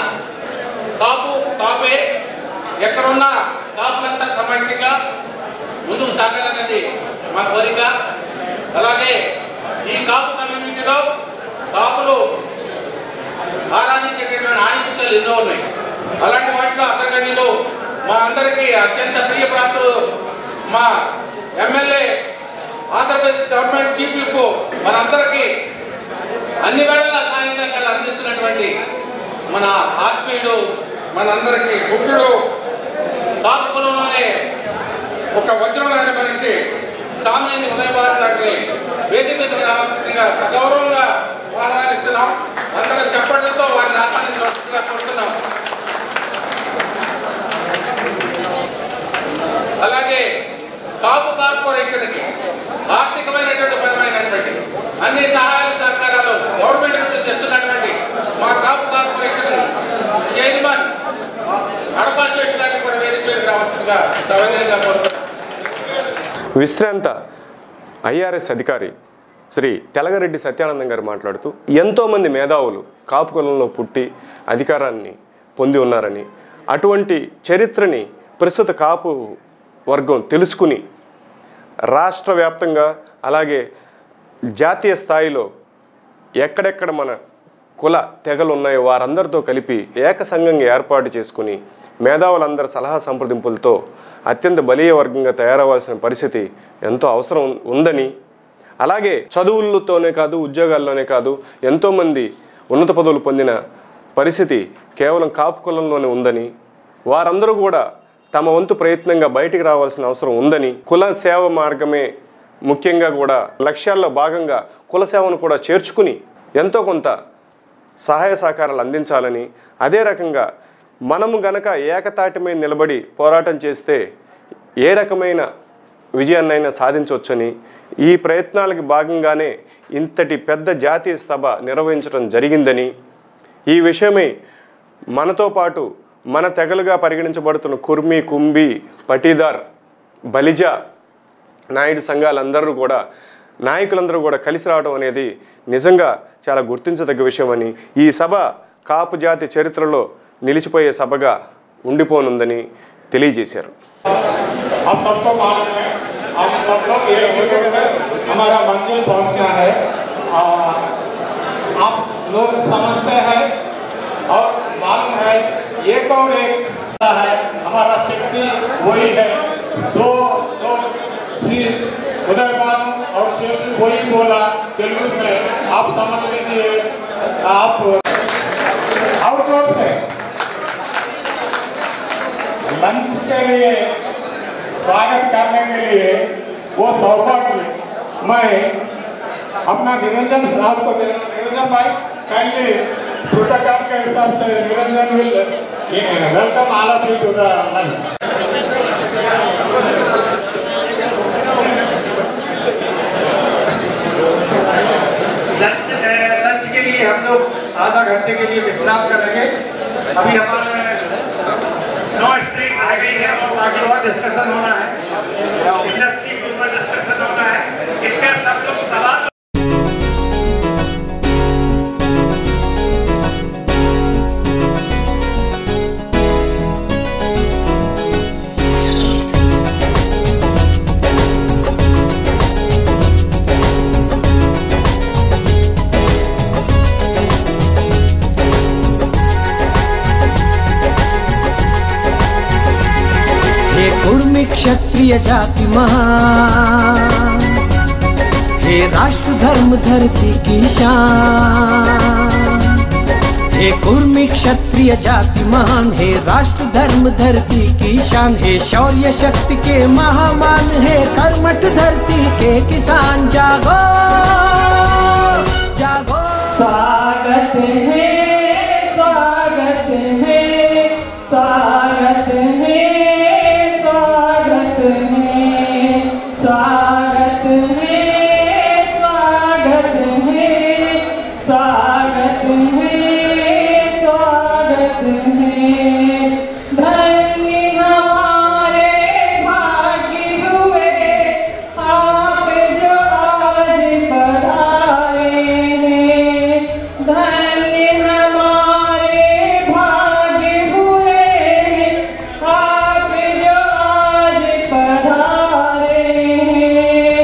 కాపే ఎక్కడున్నా కాపులంతా సమైక్యంగా ముందుకు సాగాలనేది మా కోరిక. అలాగే ఈ కాపు కమ్యూనిటీలో కాపులు ఆరాధించేటటువంటి ఆణిముత్యాలు ఎన్నో ఉన్నాయి. అలాంటి వాటిలో అగ్రగణ్యులు మా అందరికీ అత్యంత ప్రియ ప్రాంతాలు మా MLA Andhra Pradesh government chief whip మనందరికీ అన్ని వేళలా సహాయ సహకారాలు అందిస్తున్నటువంటి మన ఆత్మీయుడు మనందరికీ పుట్టుడు కాపు కులంలోనే ఒక వజ్రం లాంటి మనిషి సామాన్య ఉదయభారత్ గారిని వేదిక మీదకి రావాల్సిందిగా సగౌరవంగా ఆహ్వానిస్తున్నాం. అందరూ చెప్పడంతో వారిని ఆహ్వానించుకుంటున్నాం. అలాగే కాపు కార్పొరేషన్కి ఆర్థికమైనటువంటి పరమైనటువంటి అన్ని సహాయ సహకారాలు గవర్నమెంట్ నుండి తెస్తున్నటువంటి మా కాపు కార్పొరేషన్ చైర్మన్ అడపాశేష్ గారిని కూడా వేదిక మీదకి రావాల్సిందిగా సౌజన్యంగా కోరుతున్నాం. విశ్రాంత ఐఆర్ఎస్ అధికారి శ్రీ తెలగరెడ్డి సత్యానందం గారు మాట్లాడుతూ ఎంతోమంది మేధావులు కాపు కులంలో పుట్టి అధికారాన్ని పొంది ఉన్నారని, అటువంటి చరిత్రని ప్రస్తుత కాపు వర్గం తెలుసుకుని రాష్ట్ర వ్యాప్తంగా అలాగే జాతీయ స్థాయిలో ఎక్కడెక్కడ మన కుల తెగలు ఉన్నాయో వారందరితో కలిపి ఏక సంఘంగా ఏర్పాటు చేసుకుని మేధావులందరి సలహా సంప్రదింపులతో అత్యంత బలీయ వర్గంగా తయారవ్వాల్సిన పరిస్థితి ఎంతో అవసరం ఉందని, అలాగే చదువులతోనే కాదు ఉద్యోగాల్లోనే కాదు ఎంతోమంది ఉన్నత పదవులు పొందిన పరిస్థితి కేవలం కాపు కులంలోనే ఉందని, వారందరూ కూడా తమ వంతు ప్రయత్నంగా బయటికి రావాల్సిన అవసరం ఉందని, కుల సేవ మార్గమే ముఖ్యంగా కూడా లక్ష్యాల్లో భాగంగా కుల సేవను కూడా చేర్చుకుని ఎంతో కొంత సహాయ సహకారాలు అందించాలని, అదే రకంగా మనము గనక ఏకతాటి మీద నిలబడి పోరాటం చేస్తే ఏ రకమైన విజయాన్నైనా సాధించవచ్చని, ఈ ప్రయత్నాలకు భాగంగానే ఇంతటి పెద్ద జాతీయ సభ నిర్వహించడం జరిగిందని, ఈ విషయమై మనతో పాటు మన తెగలుగా పరిగణించబడుతున్న కుర్మి, కుంభి, పటీదార్, బలిజ నాయుడు సంఘాలందరూ కూడా, నాయకులందరూ కూడా కలిసి రావడం అనేది నిజంగా చాలా గుర్తించదగ్గ విషయమని, ఈ సభ కాపు జాతి చరిత్రలో నిలిచిపోయే సభగా ఉండిపోనుందని తెలియజేశారు. हम सबको मालूम है, हम सब लोग एक होकर हमारा मंजिल पहुंचना है। आप लोग समझते हैं और मालूम है एक और एक है, हमारा शक्ति वही है। दो श्री उदय भानु और शेष वही बोला तेलुगु में, आप समझ लीजिए। आप आउटडोर से लंच के लिए स्वागत करने के लिए वो सौभाग्य मैं अपना निरंजन साहब को, निरंजन भाई काइंडली प्रोटोकॉल के हिसाब से Niranjan will welcome all of you to the lunch. Lunch के लिए हम लोग आधा घंटे के लिए विश्राम करेंगे। अभी हमारे 9 स्ट्रीट आ गई है और बाकी और डिस्कशन होना है, इंडस्ट्री के ऊपर डिस्कशन होना है। इनका सब लोग सवाल क्षत्रिय जाति महान, हे राष्ट्र धर्म धरती की शान। हे कुर्मी क्षत्रिय जाति महान, हे राष्ट्र धर्म धरती की शान। हे शौर्य शक्ति के महामान, हे कर्मठ धरती के किसान। जागो जागो, स्वागत है, स्वागत है, स्वागत है, स्वागत है, स्वागत है, स्वागत है, स्वागत है, स्वागत है। धन्य हमारे भाग्य हुए आप जो आज पधारे हैं। धन्य हमारे भाग्य हुए आप जो आज पधारे हैं।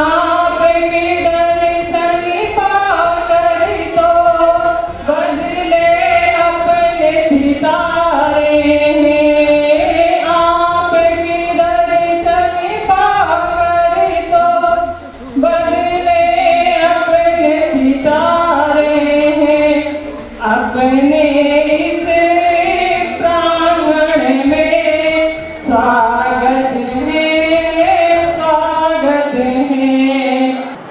आपके दर्शन पाकर तो बदले अपने सितारे हैं। आपके दर्शन पाकर तो बदले अपने सितारे हैं। अपने इस प्रांगण में स्वागत है, स्वागत है।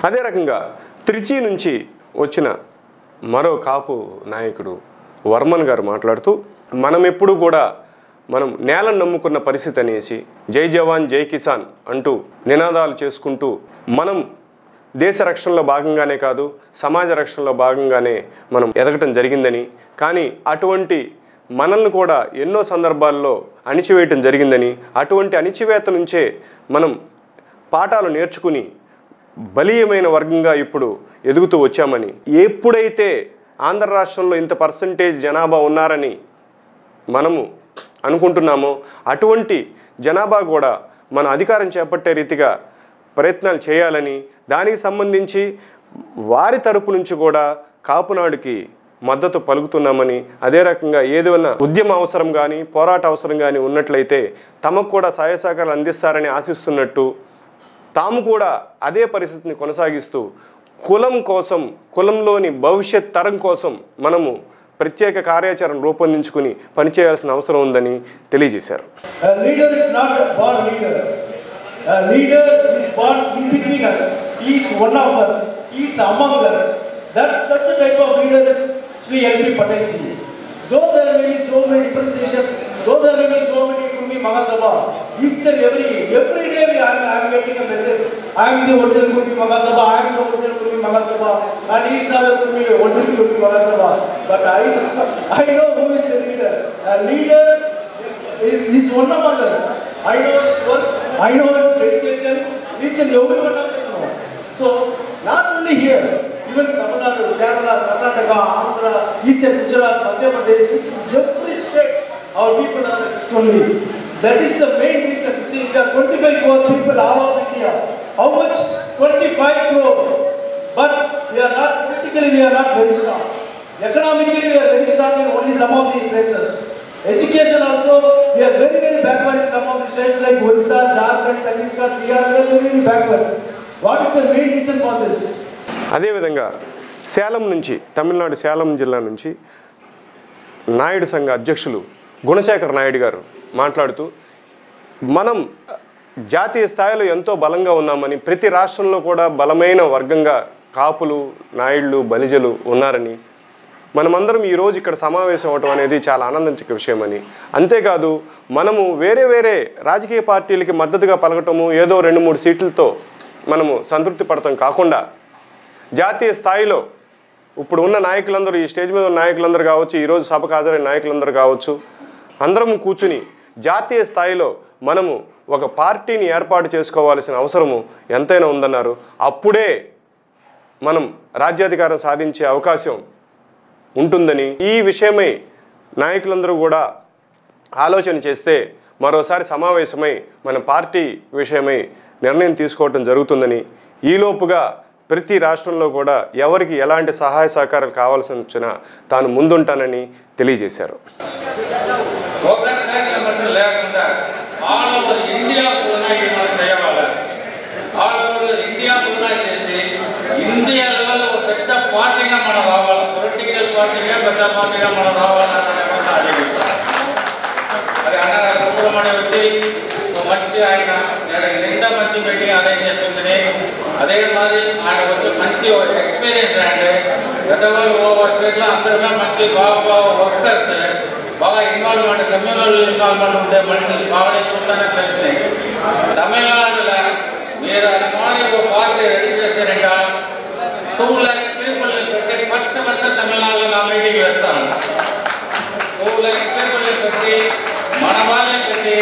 అదే రకంగా త్రిచి నుంచి వచ్చిన మరో కాపు నాయకుడు వర్మన్ గారు మాట్లాడుతూ, మనం ఎప్పుడు కూడా మనం నేలను నమ్ముకున్న పరిస్థితి అనేసి జై జవాన్ జై కిసాన్ అంటూ నినాదాలు చేసుకుంటూ మనం దేశ రక్షణలో భాగంగానే కాదు సమాజ రక్షణలో భాగంగానే మనం ఎదగటం జరిగిందని, కానీ అటువంటి మనల్ని కూడా ఎన్నో సందర్భాల్లో అణిచివేయటం జరిగిందని, అటువంటి అణిచివేత నుంచే మనం పాఠాలు నేర్చుకుని బలీయమైన వర్గంగా ఇప్పుడు ఎదుగుతూ వచ్చామని, ఎప్పుడైతే ఆంధ్ర రాష్ట్రంలో ఇంత పర్సంటేజ్ జనాభా ఉన్నారని మనము అనుకుంటున్నామో అటువంటి జనాభా కూడా మన అధికారం చేపట్టే రీతిగా ప్రయత్నాలు చేయాలని, దానికి సంబంధించి వారి తరపు నుంచి కూడా కాపునాడుకి మద్దతు పలుకుతున్నామని, అదే రకంగా ఏదైనా ఉద్యమ అవసరం కానీ పోరాట అవసరం కానీ ఉన్నట్లయితే తమకు కూడా సహాయ సహకారాలు అందిస్తారని ఆశిస్తున్నట్టు, తాము కూడా అదే పరిస్థితిని కొనసాగిస్తూ కులం కోసం, కులంలోని భవిష్యత్ తరం కోసం మనము ప్రత్యేక కార్యాచరణ రూపొందించుకుని పనిచేయాల్సిన అవసరం ఉందని తెలియజేశారు. A leader is not a born leader. A leader is born in between us. He is one of us. He is among us. That such a type of leader is Sri L.P. Patel ji. Though there may be so many differentiations, though there may be so many Kurmi Mahasabha, each and every day I am getting a message. I am the original Kurmi Mahasabha, I am the original Kurmi Mahasabha, and he is not the original Kurmi Mahasabha. But I know who is a leader. A leader is one among us. I know his work, I know his dedication, each and every one of them know. So, not only here, even Tamil Nadu, Kerala, Karnataka, Andhra, each and Gujarat, Madhya Pradesh, each and every state, our people are like this only. That is the main reason. See, there are 25 crore people all over India. How much? 25 crore. But we are not, politically we are not very strong. Economically we are very strong in only some of the places. Education also, we are very, very backward in some of the states like Odisha, Jharkhand, Chhattisgarh, we are very, very backwards. What is the main reason for this? అదేవిధంగా సేలం నుంచి, తమిళనాడు సేలం జిల్లా నుంచి నాయుడు సంఘ అధ్యక్షులు గుణశేఖర్ నాయుడు గారు మాట్లాడుతూ, మనం జాతీయ స్థాయిలో ఎంతో బలంగా ఉన్నామని, ప్రతి రాష్ట్రంలో కూడా బలమైన వర్గంగా కాపులు, నాయుళ్ళు, బలిజలు ఉన్నారని, మనమందరం ఈరోజు ఇక్కడ సమావేశం అవటం అనేది చాలా ఆనందించే విషయమని, అంతేకాదు మనము వేరే వేరే రాజకీయ పార్టీలకి మద్దతుగా పలకటము, ఏదో 2-3 సీట్లతో మనము సంతృప్తి పడటం కాకుండా, జాతీయ స్థాయిలో ఇప్పుడు ఉన్న నాయకులందరూ, ఈ స్టేజ్ మీద ఉన్న నాయకులందరూ కావచ్చు, ఈరోజు సభకు హాజరైన నాయకులందరూ కావచ్చు, అందరం కూర్చుని జాతీయ స్థాయిలో మనము ఒక పార్టీని ఏర్పాటు చేసుకోవాల్సిన అవసరము ఎంతైనా ఉందన్నారు. అప్పుడే మనం రాజ్యాధికారం సాధించే అవకాశం ఉంటుందని, ఈ విషయమై నాయకులందరూ కూడా ఆలోచన చేస్తే మరోసారి సమావేశమై మన పార్టీ విషయమై నిర్ణయం తీసుకోవటం జరుగుతుందని, ఈలోపుగా ప్రతి రాష్ట్రంలో కూడా ఎవరికి ఎలాంటి సహాయ సహకారాలు కావాల్సి వచ్చినా తాను ముందుంటానని తెలియజేశారు. లేకుండా ఆల్ ఓవర్ ఇండియా కూడా చేయాలి. ఆల్ ఓవర్ ఇండియా కూడా చేసి ఇండియా లెవెల్లో ఒక పెద్ద పార్టీగా మనం రావాలి, పొలిటికల్ పార్టీగా పెద్ద పార్టీగా మనం రావాలన్నది అన్నారు. సుబ్రహ్మణ్యం వచ్చి మంచి ఆయన నిండా మంచి మీటింగ్ అరేంజ్ చేస్తుంది. అదే మాది ఆయన వచ్చి మంచి ఎక్స్పీరియన్స్ అంటే పెద్దవాళ్ళు ఓవర్ స్టేట్లో అందరిలో మంచి బాగా వర్కర్స్, బాగా ఇన్వాల్వ్మెంట్, కమ్యూనల్ ఇన్వాల్వ్మెంట్ ఉంటే మనుషులు బాగా చూస్తానే తెలిసినాయి. తమిళనాడులో మీరు అది మారి ఒక పార్టీ రెడీ చేశారంట, 2 lakhs people పెట్టి ఫస్ట్ తమిళనాడులో నా మీటింగ్ వేస్తాను. 2 lakhs people పెట్టి మన వాళ్ళని పెట్టి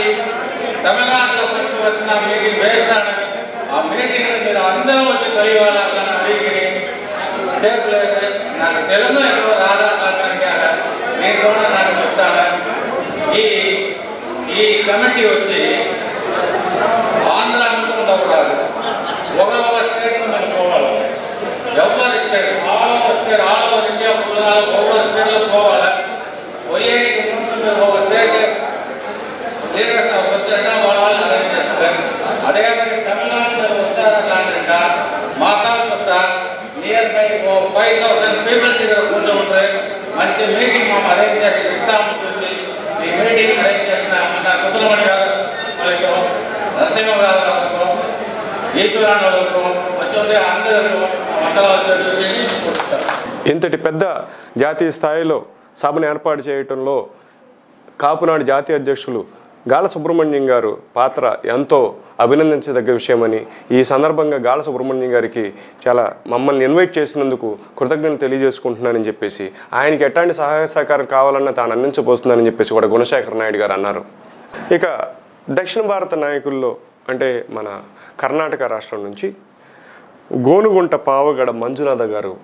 తమిళనాడులో ఫస్ట్ నా మీటింగ్ వేస్తాను. ఆ మీటింగ్ మీరు అందరూ వచ్చి కలియాలని అడిగి సేఫ్ లేదు, నాకు తెలుగు ఎక్కువ రాదా అడిగారా, నేను కూడా నాకు ఇస్తాను. ఈ కమిటీ వచ్చి ఆంధ్ర ఉండకూడదు, ఒక స్టేట్ మనం పోవాలి. ఎవరి స్టేట్, ఆల్ ఓవర్ ఇండియా ఒక్కొక్క స్టేట్లో పోవాలి. పోయేకి ముందు ఒక స్టేట్ వాళ్ళు అరేంజ్ చేస్తారు. అదే తమిళనాడు వస్తారా అంట, మాతాలు చెప్తా నియర్ బై 5000 పీపుల్స్ ఇక్కడ కూర్చోంటాయి. మంచి మీటింగ్ మేము అరేంజ్ చేసి ఇస్తాము. చూసి ఈ మీటింగ్ అరేంజ్ చేసిన సుబ్రహ్మణ్య గారు వాళ్ళకు, నరసింహ గారు ఈశ్వరాన్ని వాళ్ళకు వచ్చి అందరూ మండలాలు. ఇంతటి పెద్ద జాతీయ స్థాయిలో సభను ఏర్పాటు చేయటంలో కాపునాడు జాతీయ అధ్యక్షులు గాల సుబ్రహ్మణ్యం గారు పాత్ర ఎంతో అభినందించదగ్గ విషయమని, ఈ సందర్భంగా గాల సుబ్రహ్మణ్యం గారికి చాలా మమ్మల్ని ఇన్వైట్ చేసినందుకు కృతజ్ఞతలు తెలియజేసుకుంటున్నానని చెప్పేసి, ఆయనకి ఎట్లాంటి సహాయ సహకారం కావాలన్నా తాను అందించబోతున్నానని చెప్పేసి కూడా గుణశేఖర్ నాయుడు గారు అన్నారు. ఇక దక్షిణ భారత నాయకుల్లో అంటే మన కర్ణాటక రాష్ట్రం నుంచి గోనుగుంట పావగడ మంజునాథ గారు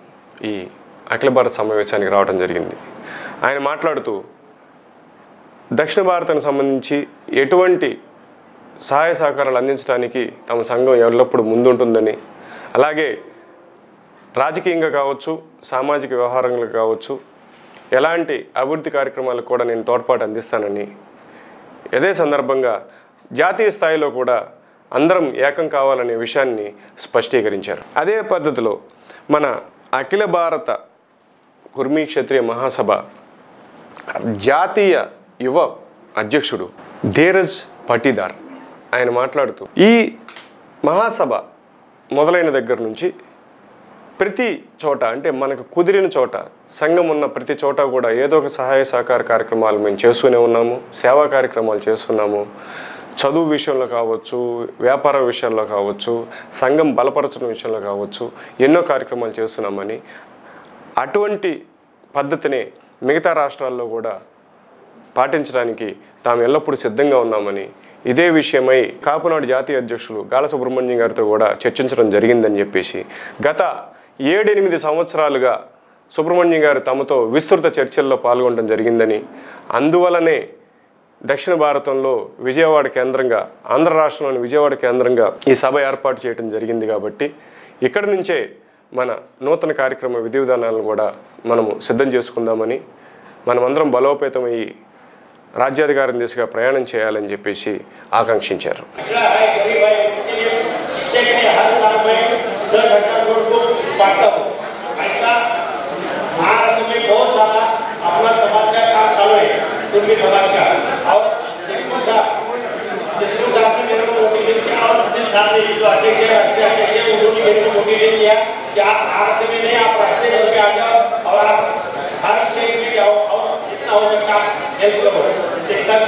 ఈ అఖిల భారత సమావేశానికి రావడం జరిగింది. ఆయన మాట్లాడుతూ దక్షిణ భారతానికి సంబంధించి ఎటువంటి సహాయ సహకారాలు అందించడానికి తమ సంఘం ఎల్లప్పుడూ ముందుంటుందని, అలాగే రాజకీయంగా కావచ్చు, సామాజిక వ్యవహారంగా కావచ్చు, ఎలాంటి అభివృద్ధి కార్యక్రమాలకు కూడా నేను తోడ్పాటు అందిస్తానని, అదే సందర్భంగా జాతీయ స్థాయిలో కూడా అందరం ఏకం కావాలనే విషయాన్ని స్పష్టీకరించారు. అదే పద్ధతిలో మన అఖిల భారత కుర్మీ క్షత్రియ మహాసభ జాతీయ యువ అధ్యక్షుడు ధీరజ్ పటీదార్ ఆయన మాట్లాడుతూ, ఈ మహాసభ మొదలైన దగ్గర నుంచి ప్రతి చోట అంటే మనకు కుదిరిన చోట సంఘం ఉన్న ప్రతి చోట కూడా ఏదో ఒక సహాయ సహకార కార్యక్రమాలు మేము చేస్తూనే ఉన్నాము, సేవా కార్యక్రమాలు చేస్తున్నాము. చదువు విషయంలో కావచ్చు, వ్యాపార విషయాల్లో కావచ్చు, సంఘం బలపరచడం విషయంలో కావచ్చు ఎన్నో కార్యక్రమాలు చేస్తున్నామని, అటువంటి పద్ధతిని మిగతా రాష్ట్రాల్లో కూడా పాటించడానికి తాము ఎల్లప్పుడూ సిద్ధంగా ఉన్నామని, ఇదే విషయమై కాపునాడు జాతీయ అధ్యక్షులు గాల సుబ్రహ్మణ్యం గారితో కూడా చర్చించడం జరిగిందని చెప్పేసి గత 7-8 సంవత్సరాలుగా సుబ్రహ్మణ్యం గారు తమతో విస్తృత చర్చల్లో పాల్గొనడం జరిగిందని, అందువలనే దక్షిణ భారతంలో విజయవాడ కేంద్రంగా, ఆంధ్ర రాష్ట్రంలోని విజయవాడ కేంద్రంగా ఈ సభ ఏర్పాటు చేయడం జరిగింది. కాబట్టి ఇక్కడి నుంచే మన నూతన కార్యక్రమ విధి విధానాలను కూడా మనము సిద్ధం చేసుకుందామని, మనమందరం బలోపేతమయ్యి రాజ్యాధికారం దిశగా ప్రయాణం చేయాలని చెప్పేసి ఆకాంక్షించారు.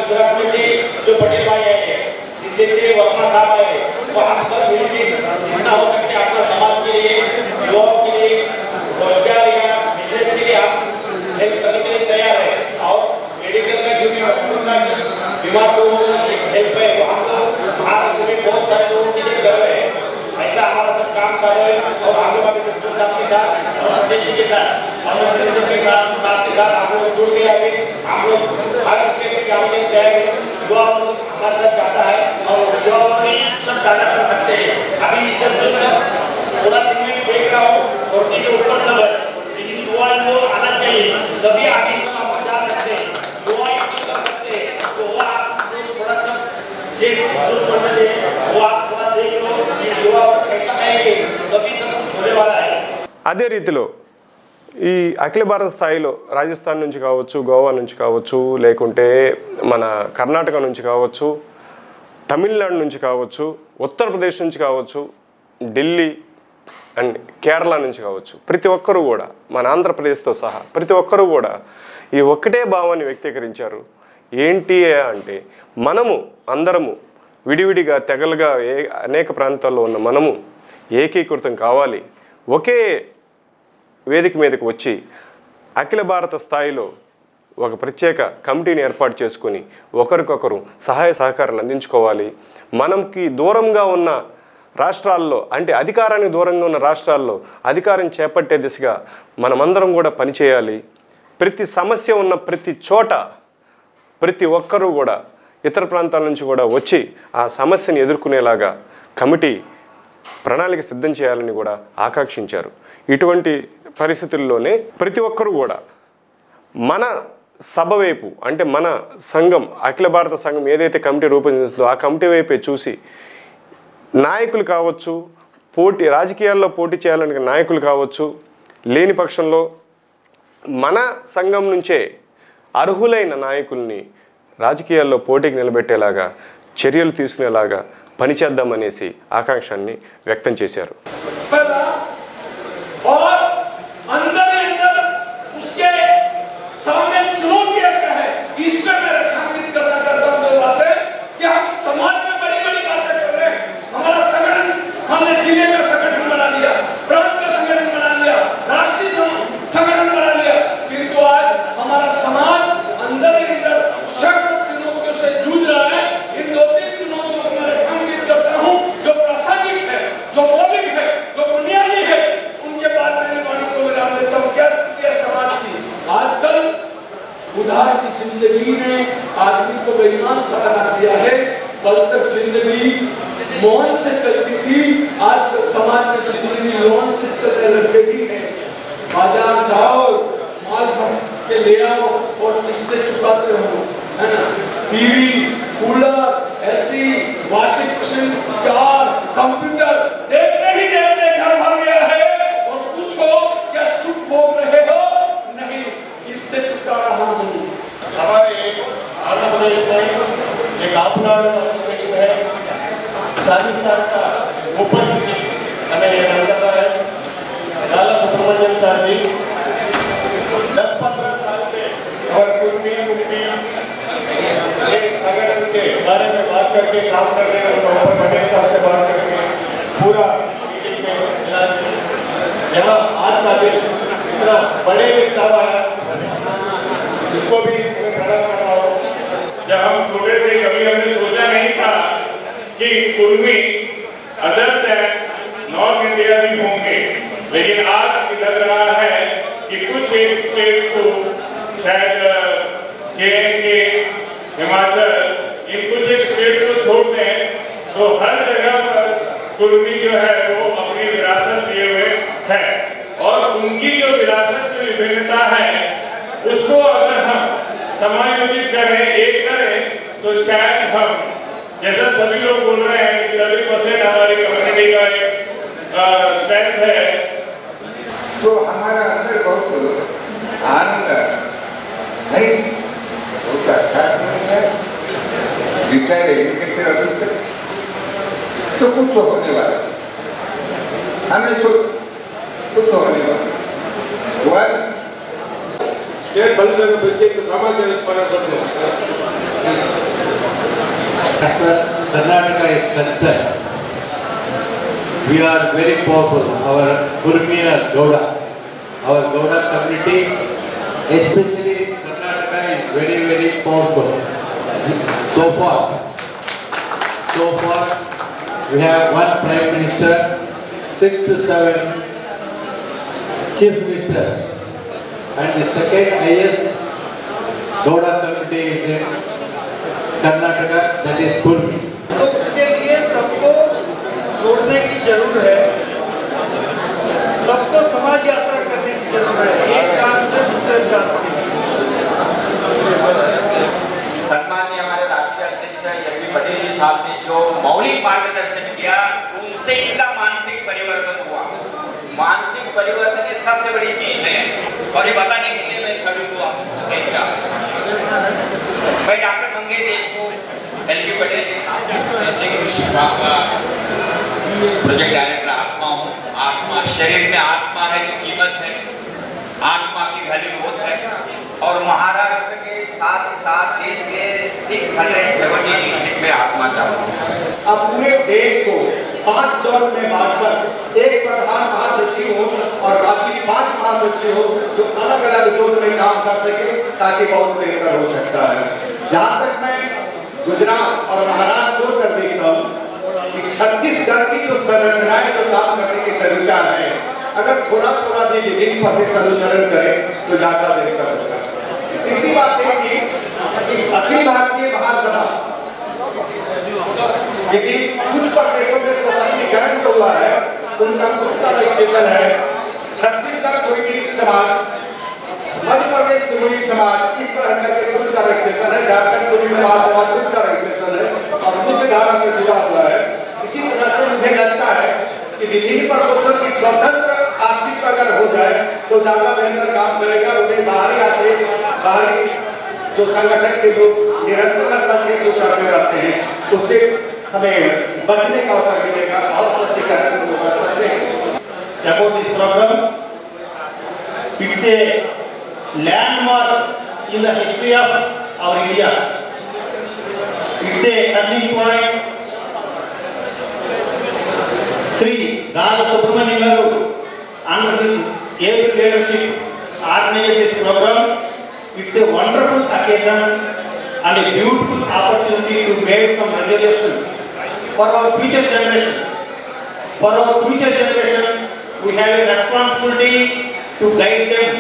गुजरात में से जो पटेल भाई आए हैं, दिल्ली से वर्मा साहब आए हैं, वो हम सब मिलकर जितना हो सकता है अपना समाज के लिए, युवाओं के लिए, रोजगार या बिजनेस के लिए हम हेल्प करने के लिए तैयार है. और मेडिकल का जो भी बीमार लोगों को हेल्प है वो हम लोग महाराष्ट्र में बहुत सारे लोगों के लिए कर रहे हैं. ऐसा हमारा सब काम चालू है. और हम लोग अभी दस्तूर साहब के साथ और पटेल जी के साथ और मंत्री जी के साथ हम लोग जुड़ गए. अभी हम लोग हर स्टेट में जाने के लिए तैयार है. युवा वर्ग हमारे साथ जाता है और युवा वर्ग भी सब ज्यादा कर सकते हैं. अभी इधर जो सब पूरा दिन में भी देख रहा हूँ 40 के ऊपर सब है, लेकिन युवा लोग आना चाहिए, तभी आगे सब आप बचा सकते हैं. युवा ये सब कर सकते हैं. तो वो आप थोड़ा सा बुजुर्ग मंडल है वो आप थोड़ा देख लो कि युवा वर्ग कैसा आएंगे, तभी सब कुछ होने वाला है. అదే రీతిలో ఈ అఖిల భారత స్థాయిలో రాజస్థాన్ నుంచి కావచ్చు, గోవా నుంచి కావచ్చు, లేకుంటే మన కర్ణాటక నుంచి కావచ్చు, తమిళనాడు నుంచి కావచ్చు, ఉత్తరప్రదేశ్ నుంచి కావచ్చు, ఢిల్లీ అండ్ కేరళ నుంచి కావచ్చు, ప్రతి ఒక్కరూ కూడా మన ఆంధ్రప్రదేశ్తో సహా ప్రతి ఒక్కరూ కూడా ఈ ఒక్కటే భావాన్ని వ్యక్తీకరించారు. ఏంటి అంటే మనము అందరము విడివిడిగా తెగలుగా అనేక ప్రాంతాల్లో ఉన్న మనము ఏకీకృతం కావాలి, ఒకే వేదిక మీదకి వచ్చి అఖిల భారత స్థాయిలో ఒక ప్రత్యేక కమిటీని ఏర్పాటు చేసుకొని ఒకరికొకరు సహాయ సహకారాలు అందించుకోవాలి. మనకి దూరంగా ఉన్న రాష్ట్రాల్లో అంటే అధికారానికి దూరంగా ఉన్న రాష్ట్రాల్లో అధికారం చేపట్టే దిశగా మనమందరం కూడా పనిచేయాలి. ప్రతి సమస్య ఉన్న ప్రతి చోట ప్రతి ఒక్కరూ కూడా ఇతర ప్రాంతాల నుంచి కూడా వచ్చి ఆ సమస్యను ఎదుర్కొనేలాగా కమిటీ ప్రణాళిక సిద్ధం చేయాలని కూడా ఆకాంక్షించారు. ఇటువంటి పరిస్థితుల్లోనే ప్రతి ఒక్కరూ కూడా మన సభ వైపు అంటే మన సంఘం అఖిల భారత సంఘం ఏదైతే కమిటీ రూపొందించిందో ఆ కమిటీ వైపే చూసి నాయకులు కావచ్చు, రాజకీయాల్లో పోటీ చేయాలనే నాయకులు కావచ్చు, లేని పక్షంలో మన సంఘం నుంచే అర్హులైన నాయకుల్ని రాజకీయాల్లో పోటీకి నిలబెట్టేలాగా చర్యలు తీసుకునేలాగా పనిచేద్దామనేసి ఆకాంక్షాన్ని వ్యక్తం చేశారు. जिंदगी ने आदमी को बेईमान सा बना दिया है. कल तक जिंदगी मौन से चलती थी, आजकल समाज में जिंदगी लोन से चलने लग गई है. बाजार जाओ, माल भर के ले आओ और किस्तें चुकाते हो, है ना. TV, cooler, AC, washing machine, car, computer देखते ही देखते घर भर गया है. और पूछो क्या सुख भोग रहे हो? नहीं, किस्तें चुका रहा हूँ. हमारे आंध्र प्रदेश में एक कापुनाडु एसोसिएशन है, 40 साल का ऊपर हमें ये कर रहा है लाला सुब्रमण्यम सर जी 10-15 साल से और कुर्मी एक संगठन के बारे में बात करके काम कर रहे हैं और पटेल साहब से बात करके पूरा मीटिंग में यहाँ आज का देश इतना बड़े दावा है इसको भी खड़ा कर रहा हूँ। जब हम छोटे थे कभी हमने सोचा नहीं था कि Kurmi other than north India भी होंगे, लेकिन आज लग रहा है कि कुछ एक स्टेट को शायद J&K, हिमाचल इन कुछ एक स्टेट को छोड़ दें तो हर जगह पर कुर्मी जो है वो अपनी विरासत लिए हुए है और उनकी जो विरासत की विभिन्नता है उसको अगर हम समायोजित करें, एक करें तो शायद हम जैसा सभी लोग बोल रहे हैं कि 30% हमारी कम्युनिटी का एक स्ट्रेंथ है, तो हमारा अंदर बहुत आनंद है, बहुत अच्छा है। रिटायर एग्रीकल्चर ऑफिसर तो कुछ होने वाला, हमने सोच कुछ होने वाला स्टेट बल से प्रत्येक सामान्य उत्पन्न करते As far as Karnataka is concerned, we are very powerful. Our Kurmiya Gowda, our Gowda community, especially Karnataka, is very, very powerful. So far, we have one Prime Minister, 6 to 7 Chief Ministers, and the second highest Gowda community is in Karnataka, that is Kurmi. तो उसके लिए सबको जोड़ने की जरूरत है, सबको समाज यात्रा करने की जरूरत है, एक प्रांत से दूसरे प्रांत की। सम्माननीय हमारे राष्ट्रीय अध्यक्ष एमपी पटेल जी साहब ने जो मौलिक मार्गदर्शन किया उनसे इनका मानसिक परिवर्तन हुआ। मानसिक परिवर्तन की सबसे बड़ी चीज है और ये बताने के लिए मैं सभी को मैं डॉक्टर मंगे देशमुख एलपी पटेल के साथ जैसे प्रोजेक्ट डायरेक्टर आत्मा हूँ। आत्मा शरीर में आत्मा है तो कीमत है, आत्मा की वैल्यू बहुत है और महाराष्ट्र के साथ ही साथ देश के 670 डिस्ट्रिक्ट में आत्मा चाहती है। अब पूरे देश को 5 जोन में बांटकर एक प्रधान महासचिव हो और बाकी 5 महासचिव हो जो अलग अलग जोन में काम कर सके ताकि बहुत बेहतर हो सकता है। जहाँ तक मैं गुजरात और महाराष्ट्र छोड़कर देखता हूँ कि छत्तीसगढ़ की जो संरचनाएं जो काम करने के तरीका है अगर थोड़ा थोड़ा भी विभिन्न प्रदेश अनुसरण करें तो ज्यादा बेहतर होगा। तीसरी बात है कि अखिल भारतीय महासभा लेकिन कुछ प्रदेशों में सशक्तिकरण जो हुआ है उनका कुछ का रजिस्ट्रेशन है। छत्तीसगढ़ कुर्मी समाज, मध्य प्रदेश कुर्मी समाज इस तरह करके कुछ का रजिस्ट्रेशन है। झारखंड कुर्मी महासभा कुछ का रजिस्ट्रेशन है और मुख्य धारा से जुड़ा हुआ है। इसी तरह से मुझे लगता है कि विभिन्न प्रदेशों की स्वतंत्र अस्तित्व अगर हो जाए तो ज्यादा बेहतर काम करेगा। उन्हें बाहरी जो संगठन के लोग निरंतरता से जो करते रहते हैं उससे हमें बचने का अवसर मिलेगा और सशक्तिकरण होगा। About this program, it's a landmark in the history of our India. It's a turning point. Sri Rala Subramanian Garu, under his able leadership, organized this program. It's a wonderful occasion and a beautiful opportunity to make some resolutions for our future generations. For our future generations, we have a responsibility to guide them,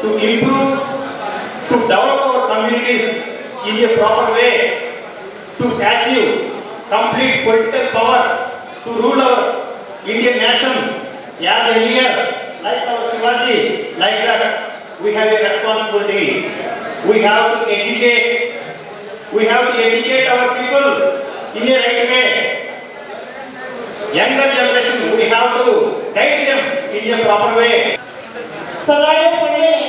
to improve, to develop our communities in a proper way, to achieve complete political power, to rule our Indian nation as a leader, like our Shivaji, like that. We have a responsibility. We have to educate. We have to educate our people in a right way. Younger generation, we have to guide them in a proper way. सवाले Sunday में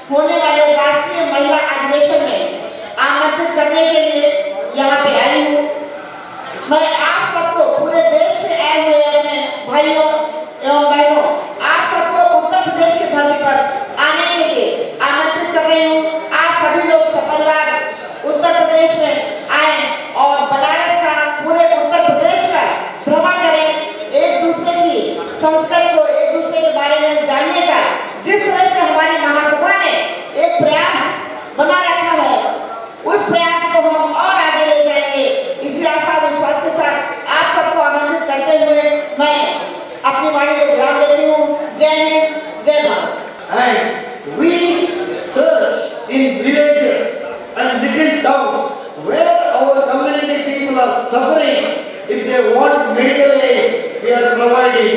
होने वाले राष्ट्रीय महिला अधिवेशन में आमंत्रित करने के लिए यहाँ पे आई हूँ। मैं आप सबको पूरे देश से आए हुए भाइयों एवं बहनों, आप सबको उत्तर प्रदेश की धरती पर आने के लिए आमंत्रित कर रही हूँ। आप सभी लोग सपरिवार उत्तर प्रदेश में आए और बनारस का, पूरे उत्तर प्रदेश का भ्रमण करें। एक दूसरे की संस्कृति को, एक दूसरे के बारे में जानने का जिस तरह से हमारी महासभा ने एक प्रयास बना रखा है, उस प्रयास को हम और आगे ले जाएंगे। इसी आशा विश्वास के साथ आप सबको आमंत्रित करते हुए मैं अपनी वाणी को विराम देती हूँ। जय हिंद, जय Bharat. And we search in villages and little towns where our community people are suffering. If they want medical aid, we are providing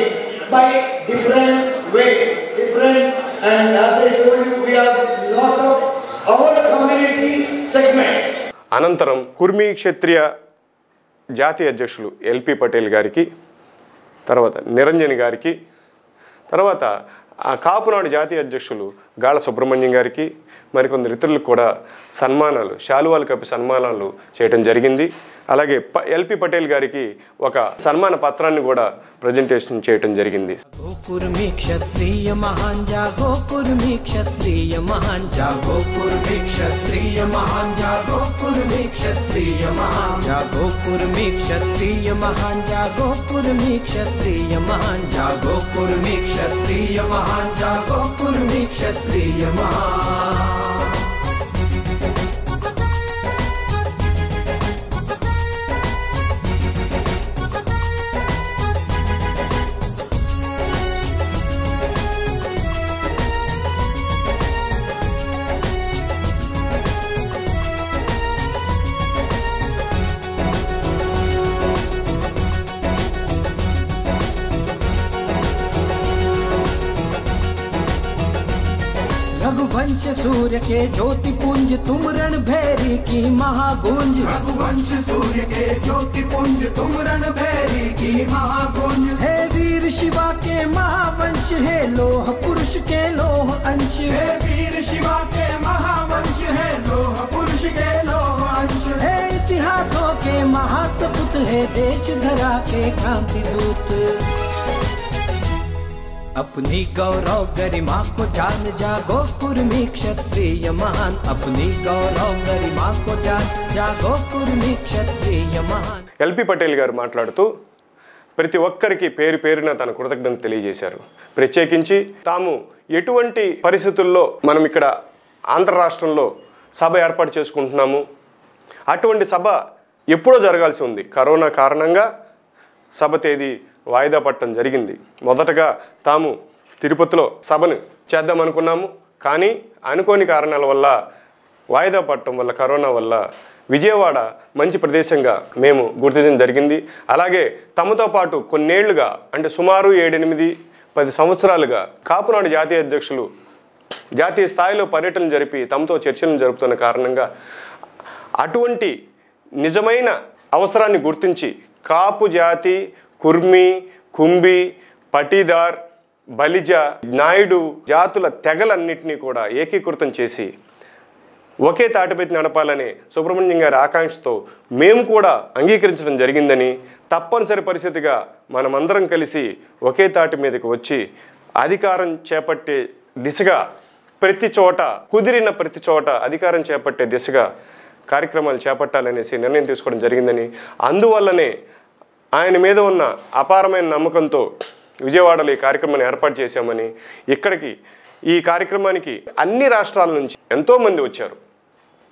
by different way, different. And as I told you, we have lot of our community segment. అనంతరం కుర్మీ క్షత్రియ జాతీయ అధ్యక్షులు LP Patel గారికి, తర్వాత నిరంజన్ గారికి, తర్వాత కాపునాడు జాతీయ అధ్యక్షులు గాళ్ళ సుబ్రహ్మణ్యం గారికి, మరికొందరు ఇతరులకు కూడా సన్మానాలు, శాలువాలు కప్పి సన్మానాలు చేయడం జరిగింది. అలాగే ఎల్పి పటేల్ గారికి ఒక సన్మాన పత్రాన్ని కూడా ప్రజెంటేషన్ చేయడం జరిగింది. कुर्मी क्षत्रिय महान जागो कुर्मी क्षत्रिय महान जागो कुर्मी क्षत्रिय महान जागो कुर्मी क्षत्रिय महान जागो कुर्मी क्षत्रिय महान जागो कुर्मी क्षत्रिय महान जागो कुर्मी क्षत्रिय महान जागो कुर्मी क्षत्रिय महान। रघुवंश सूर्य के ज्योति पुंज तुम रणभैरी की महागुंज रघुवंश सूर्य के ज्योति पुंज तुम रणभैरी की महागुंज हे वीर शिवा के महावंश है लोह पुरुष के लोह अंश हे वीर शिवा के महावंश है लोह पुरुष के लोह अंश है इतिहासों के महासपूत है देश धरा के क्रांति दूत अपनी गौरव गरिमा को जान जागो कुर्मी क्षत्रिय महान अपनी गौरव गरिमा को जान जागो कुर्मी क्षत्रिय महान। ఎల్పి పటేల్ గారు మాట్లాడుతూ ప్రతి ఒక్కరికి పేరు పేరున తన కృతజ్ఞత తెలియజేశారు. ప్రత్యేకించి తాము ఎటువంటి పరిస్థితుల్లో మనం ఇక్కడ ఆంధ్ర రాష్ట్రంలో సభ ఏర్పాటు చేసుకుంటున్నాము, అటువంటి సభ ఎప్పుడో జరగాల్సి ఉంది. కరోనా కారణంగా సభ తేదీ వాయిదా పట్టడం జరిగింది. మొదటగా తాము తిరుపతిలో సభను చేద్దామనుకున్నాము, కానీ అనుకోని కారణాల వల్ల వాయిదా పట్టడం వల్ల, కరోనా వల్ల విజయవాడ మంచి ప్రదేశంగా మేము గుర్తించడం జరిగింది. అలాగే తమతో పాటు కొన్నేళ్లుగా, అంటే సుమారు 7-8-10 సంవత్సరాలుగా కాపునాడు జాతీయ అధ్యక్షులు జాతీయ స్థాయిలో పర్యటనలు జరిపి తమతో చర్చలను జరుపుతున్న కారణంగా అటువంటి నిజమైన అవసరాన్ని గుర్తించి కాపు జాతి, కుర్మి, కుంబి, పటీదార్, బలిజ, నాయుడు జాతుల తెగలన్నింటినీ కూడా ఏకీకృతం చేసి ఒకే తాటిపైకి నడపాలనే సుబ్రహ్మణ్యం గారి ఆకాంక్షతో మేము కూడా అంగీకరించడం జరిగిందని, తప్పనిసరి పరిస్థితిగా మనమందరం కలిసి ఒకే తాటి మీదకి వచ్చి అధికారం చేపట్టే దిశగా ప్రతి చోట, కుదిరిన ప్రతి చోట అధికారం చేపట్టే దిశగా కార్యక్రమాలు చేపట్టాలనేసి నిర్ణయం తీసుకోవడం జరిగిందని, అందువల్లనే ఆయన మీద ఉన్న అపారమైన నమ్మకంతో విజయవాడలో ఈ కార్యక్రమాన్ని ఏర్పాటు చేశామని, ఇక్కడికి ఈ కార్యక్రమానికి అన్ని రాష్ట్రాల నుంచి ఎంతోమంది వచ్చారు.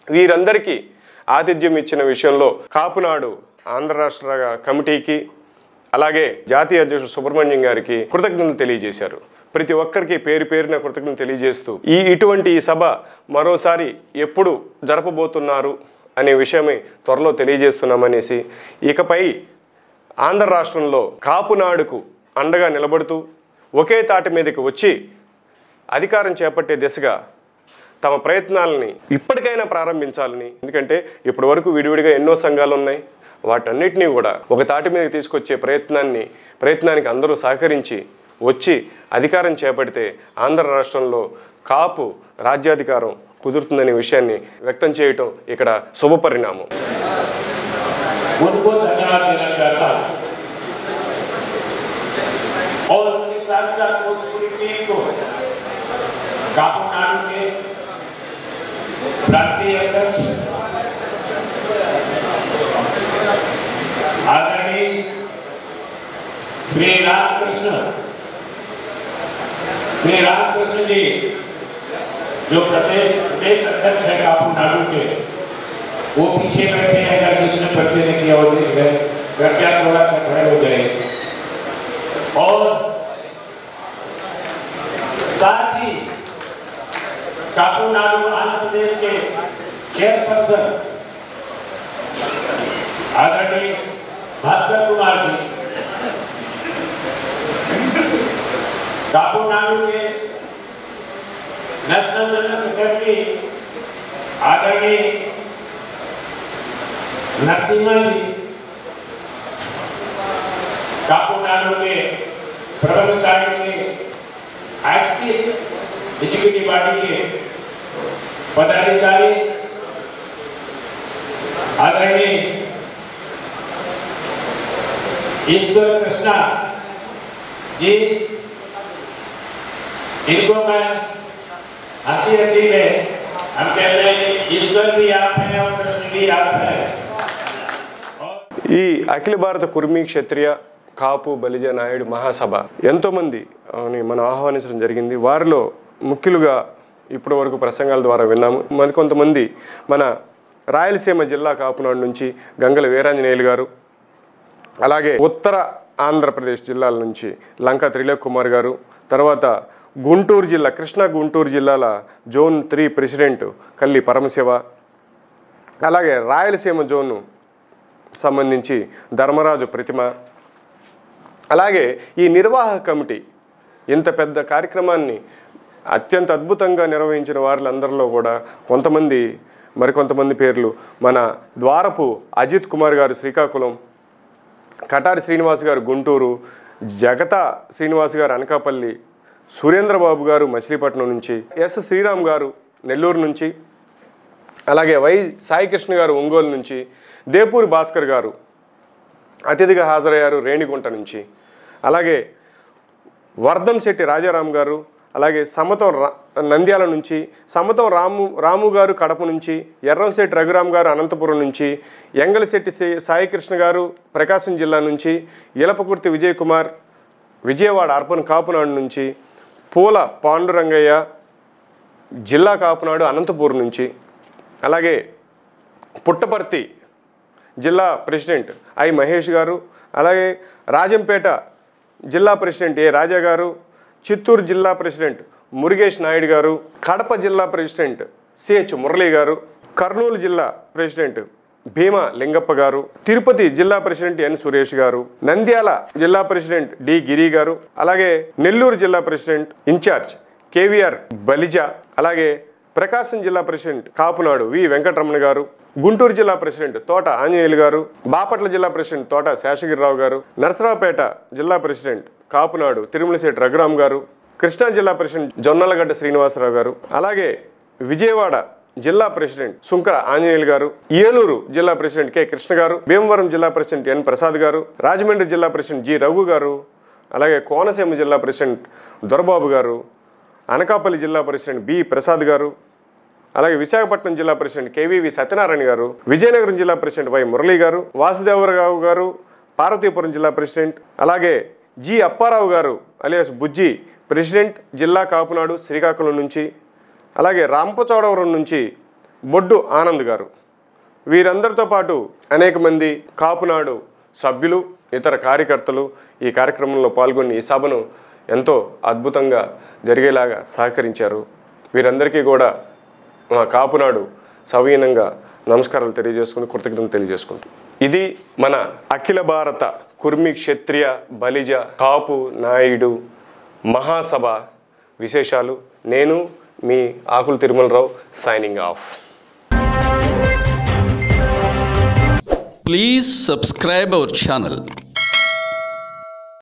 వీరందరికీ ఆతిథ్యం ఇచ్చిన విషయంలో కాపునాడు ఆంధ్ర రాష్ట్ర కమిటీకి, అలాగే జాతీయ అధ్యక్షుడు సుబ్రహ్మణ్యం గారికి కృతజ్ఞతలు తెలియజేశారు. ప్రతి ఒక్కరికి పేరు పేరున కృతజ్ఞతలు తెలియజేస్తూ ఇటువంటి ఈ సభ మరోసారి ఎప్పుడు జరపబోతున్నారు అనే విషయమే త్వరలో తెలియజేస్తున్నామనేసి, ఇకపై ఆంధ్ర రాష్ట్రంలో కాపునాడుకు అండగా నిలబడుతూ ఒకే తాటి మీదకి వచ్చి అధికారం చేపట్టే దిశగా తమ ప్రయత్నాలని ఇప్పటికైనా ప్రారంభించాలని, ఎందుకంటే ఇప్పటి వరకు విడివిడిగా ఎన్నో సంఘాలు ఉన్నాయి, వాటన్నిటినీ కూడా ఒక తాటి మీదకి తీసుకొచ్చే ప్రయత్నానికి అందరూ సహకరించి వచ్చి అధికారం చేపడితే ఆంధ్ర రాష్ట్రంలో కాపు రాజ్యాధికారం కుదురుతుందనే విషయాన్ని వ్యక్తం చేయటం ఇక్కడ శుభ పరిణామం. उनको धन्यवाद देना चाहता हूँ। साथ साथ उस पूरी टीम को कापू नाडू के प्रांतीय अध्यक्ष आदरणीय श्री रामकृष्ण जी जो प्रदेश अध्यक्ष है कापू नाडू के, वो पीछे बैठे हैं। अगर जिसने परिचय नहीं किया हो कृपया थोड़ा सा खड़े हो जाए। और साथ ही कापू नाडू आंध्र प्रदेश के चेयरपर्सन आदरणीय भास्कर कुमार जी, कापू नाडू के नेशनल जनरल सेक्रेटरी आदरणीय नरसिम्हा जी, कापू नाडू के प्रबंधन कार्य के एक्टिव एग्जीक्यूटिव बॉडी के पदाधिकारी आदरणीय ईश्वर कृष्णा जी, इनको मैं हंसी में हम कह रहे हैं ईश्वर भी आप हैं और कृष्ण भी आप हैं। ఈ అఖిల భారత కుర్మీ క్షత్రియ కాపు బలిజ నాయుడు మహాసభ ఎంతోమంది మనం ఆహ్వానించడం జరిగింది. వారిలో ముఖ్యులుగా ఇప్పటి వరకు ప్రసంగాల ద్వారా విన్నాము. మరికొంతమంది మన రాయలసీమ జిల్లా కాపునాడు నుంచి గంగల వీరాంజనేయులు గారు, అలాగే ఉత్తర ఆంధ్రప్రదేశ్ జిల్లాల నుంచి లంకా త్రిలోక్ కుమార్ గారు, తర్వాత గుంటూరు జిల్లా కృష్ణా గుంటూరు జిల్లాల జోన్ 3 ప్రెసిడెంట్ కల్లి పరమశివ, అలాగే రాయలసీమ జోను సంబంధించి ధర్మరాజు ప్రతిమ, అలాగే ఈ నిర్వాహక కమిటీ ఇంత పెద్ద కార్యక్రమాన్ని అత్యంత అద్భుతంగా నిర్వహించిన వారిలందరిలో కూడా మరికొంతమంది పేర్లు మన ద్వారపు అజిత్ కుమార్ గారు శ్రీకాకుళం, కటారి శ్రీనివాస్ గారు గుంటూరు, జగతా శ్రీనివాస్ గారు అనకాపల్లి, సురేంద్రబాబు గారు మచిలీపట్నం నుంచి, ఎస్ శ్రీరామ్ గారు నెల్లూరు నుంచి, అలాగే వై సాయికృష్ణ గారు ఒంగోలు నుంచి, దేపూరి భాస్కర్ గారు అతిథిగా హాజరయ్యారు రేణిగుంట నుంచి, అలాగే వర్ధంశెట్టి రాజారాం గారు, అలాగే సమతం నంద్యాల నుంచి, సమతం రాము గారు కడప నుంచి, ఎర్రంశెట్టి రఘురామ్ గారు అనంతపురం నుంచి, ఎంగళశెట్టి సాయికృష్ణ గారు ప్రకాశం జిల్లా నుంచి, ఇలపకుర్తి విజయ్ కుమార్ విజయవాడ అర్బన్ కాపునాడు నుంచి, పూల పాండురంగయ్య జిల్లా కాపునాడు అనంతపురం నుంచి, అలాగే పుట్టపర్తి జిల్లా ప్రెసిడెంట్ ఐ మహేష్ గారు, అలాగే రాజంపేట జిల్లా ప్రెసిడెంట్ ఏ రాజా గారు, చిత్తూరు జిల్లా ప్రెసిడెంట్ మురుగేష్ నాయుడు గారు, కడప జిల్లా ప్రెసిడెంట్ సిహెచ్ మురళీ గారు, కర్నూలు జిల్లా ప్రెసిడెంట్ భీమా లింగప్ప గారు, తిరుపతి జిల్లా ప్రెసిడెంట్ ఎన్ సురేష్ గారు, నంద్యాల జిల్లా ప్రెసిడెంట్ డి గిరి గారు, అలాగే నెల్లూరు జిల్లా ప్రెసిడెంట్ ఇన్ఛార్జ్ కేవీఆర్ బలిజ, అలాగే ప్రకాశం జిల్లా ప్రెసిడెంట్ కాపునాడు వి వెంకటరమణ గారు, గుంటూరు జిల్లా ప్రెసిడెంట్ తోట ఆంజనేయులు గారు, బాపట్ల జిల్లా ప్రెసిడెంట్ తోట శేషగిరిరావు గారు, నరసరావుపేట జిల్లా ప్రెసిడెంట్ కాపునాడు తిరుమలశెట్టి రఘురామ్ గారు, కృష్ణా జిల్లా ప్రెసిడెంట్ జొన్నలగడ్డ శ్రీనివాసరావు గారు, అలాగే విజయవాడ జిల్లా ప్రెసిడెంట్ సుంకర ఆంజనేయులు గారు, ఏలూరు జిల్లా ప్రెసిడెంట్ కె కృష్ణ గారు, భీమవరం జిల్లా ప్రెసిడెంట్ ఎన్ ప్రసాద్ గారు, రాజమండ్రి జిల్లా ప్రెసిడెంట్ జి రఘు గారు, అలాగే కోనసీమ జిల్లా ప్రెసిడెంట్ దొరబాబు గారు, అనకాపల్లి జిల్లా ప్రెసిడెంట్ బి ప్రసాద్ గారు, అలాగే విశాఖపట్నం జిల్లా ప్రెసిడెంట్ కేవీవి సత్యనారాయణ గారు, విజయనగరం జిల్లా ప్రెసిడెంట్ వై మురళీ గారు, వాసుదేవరావు గారు పార్వతీపురం జిల్లా ప్రెసిడెంట్, అలాగే జి అప్పారావు గారు అలియాస్ బుజ్జి ప్రెసిడెంట్ జిల్లా కాపునాడు శ్రీకాకుళం నుంచి, అలాగే రాంపచోడవరం నుంచి బొడ్డు ఆనంద్ గారు, వీరందరితో పాటు అనేక మంది కాపునాడు సభ్యులు ఇతర కార్యకర్తలు ఈ కార్యక్రమంలో పాల్గొని ఈ సభను ఎంతో అద్భుతంగా జరిగేలాగా సహకరించారు. వీరందరికీ కూడా మా కాపునాడు సవీనంగా నమస్కారాలు తెలియజేసుకుని కృతజ్ఞతలు తెలియజేసుకుంటాం. ఇది మన అఖిల భారత కుర్మి క్షత్రియ బలిజ కాపు నాయుడు మహాసభ విశేషాలు. నేను మీ Akula Tirumalarao signing off. Please subscribe our channel.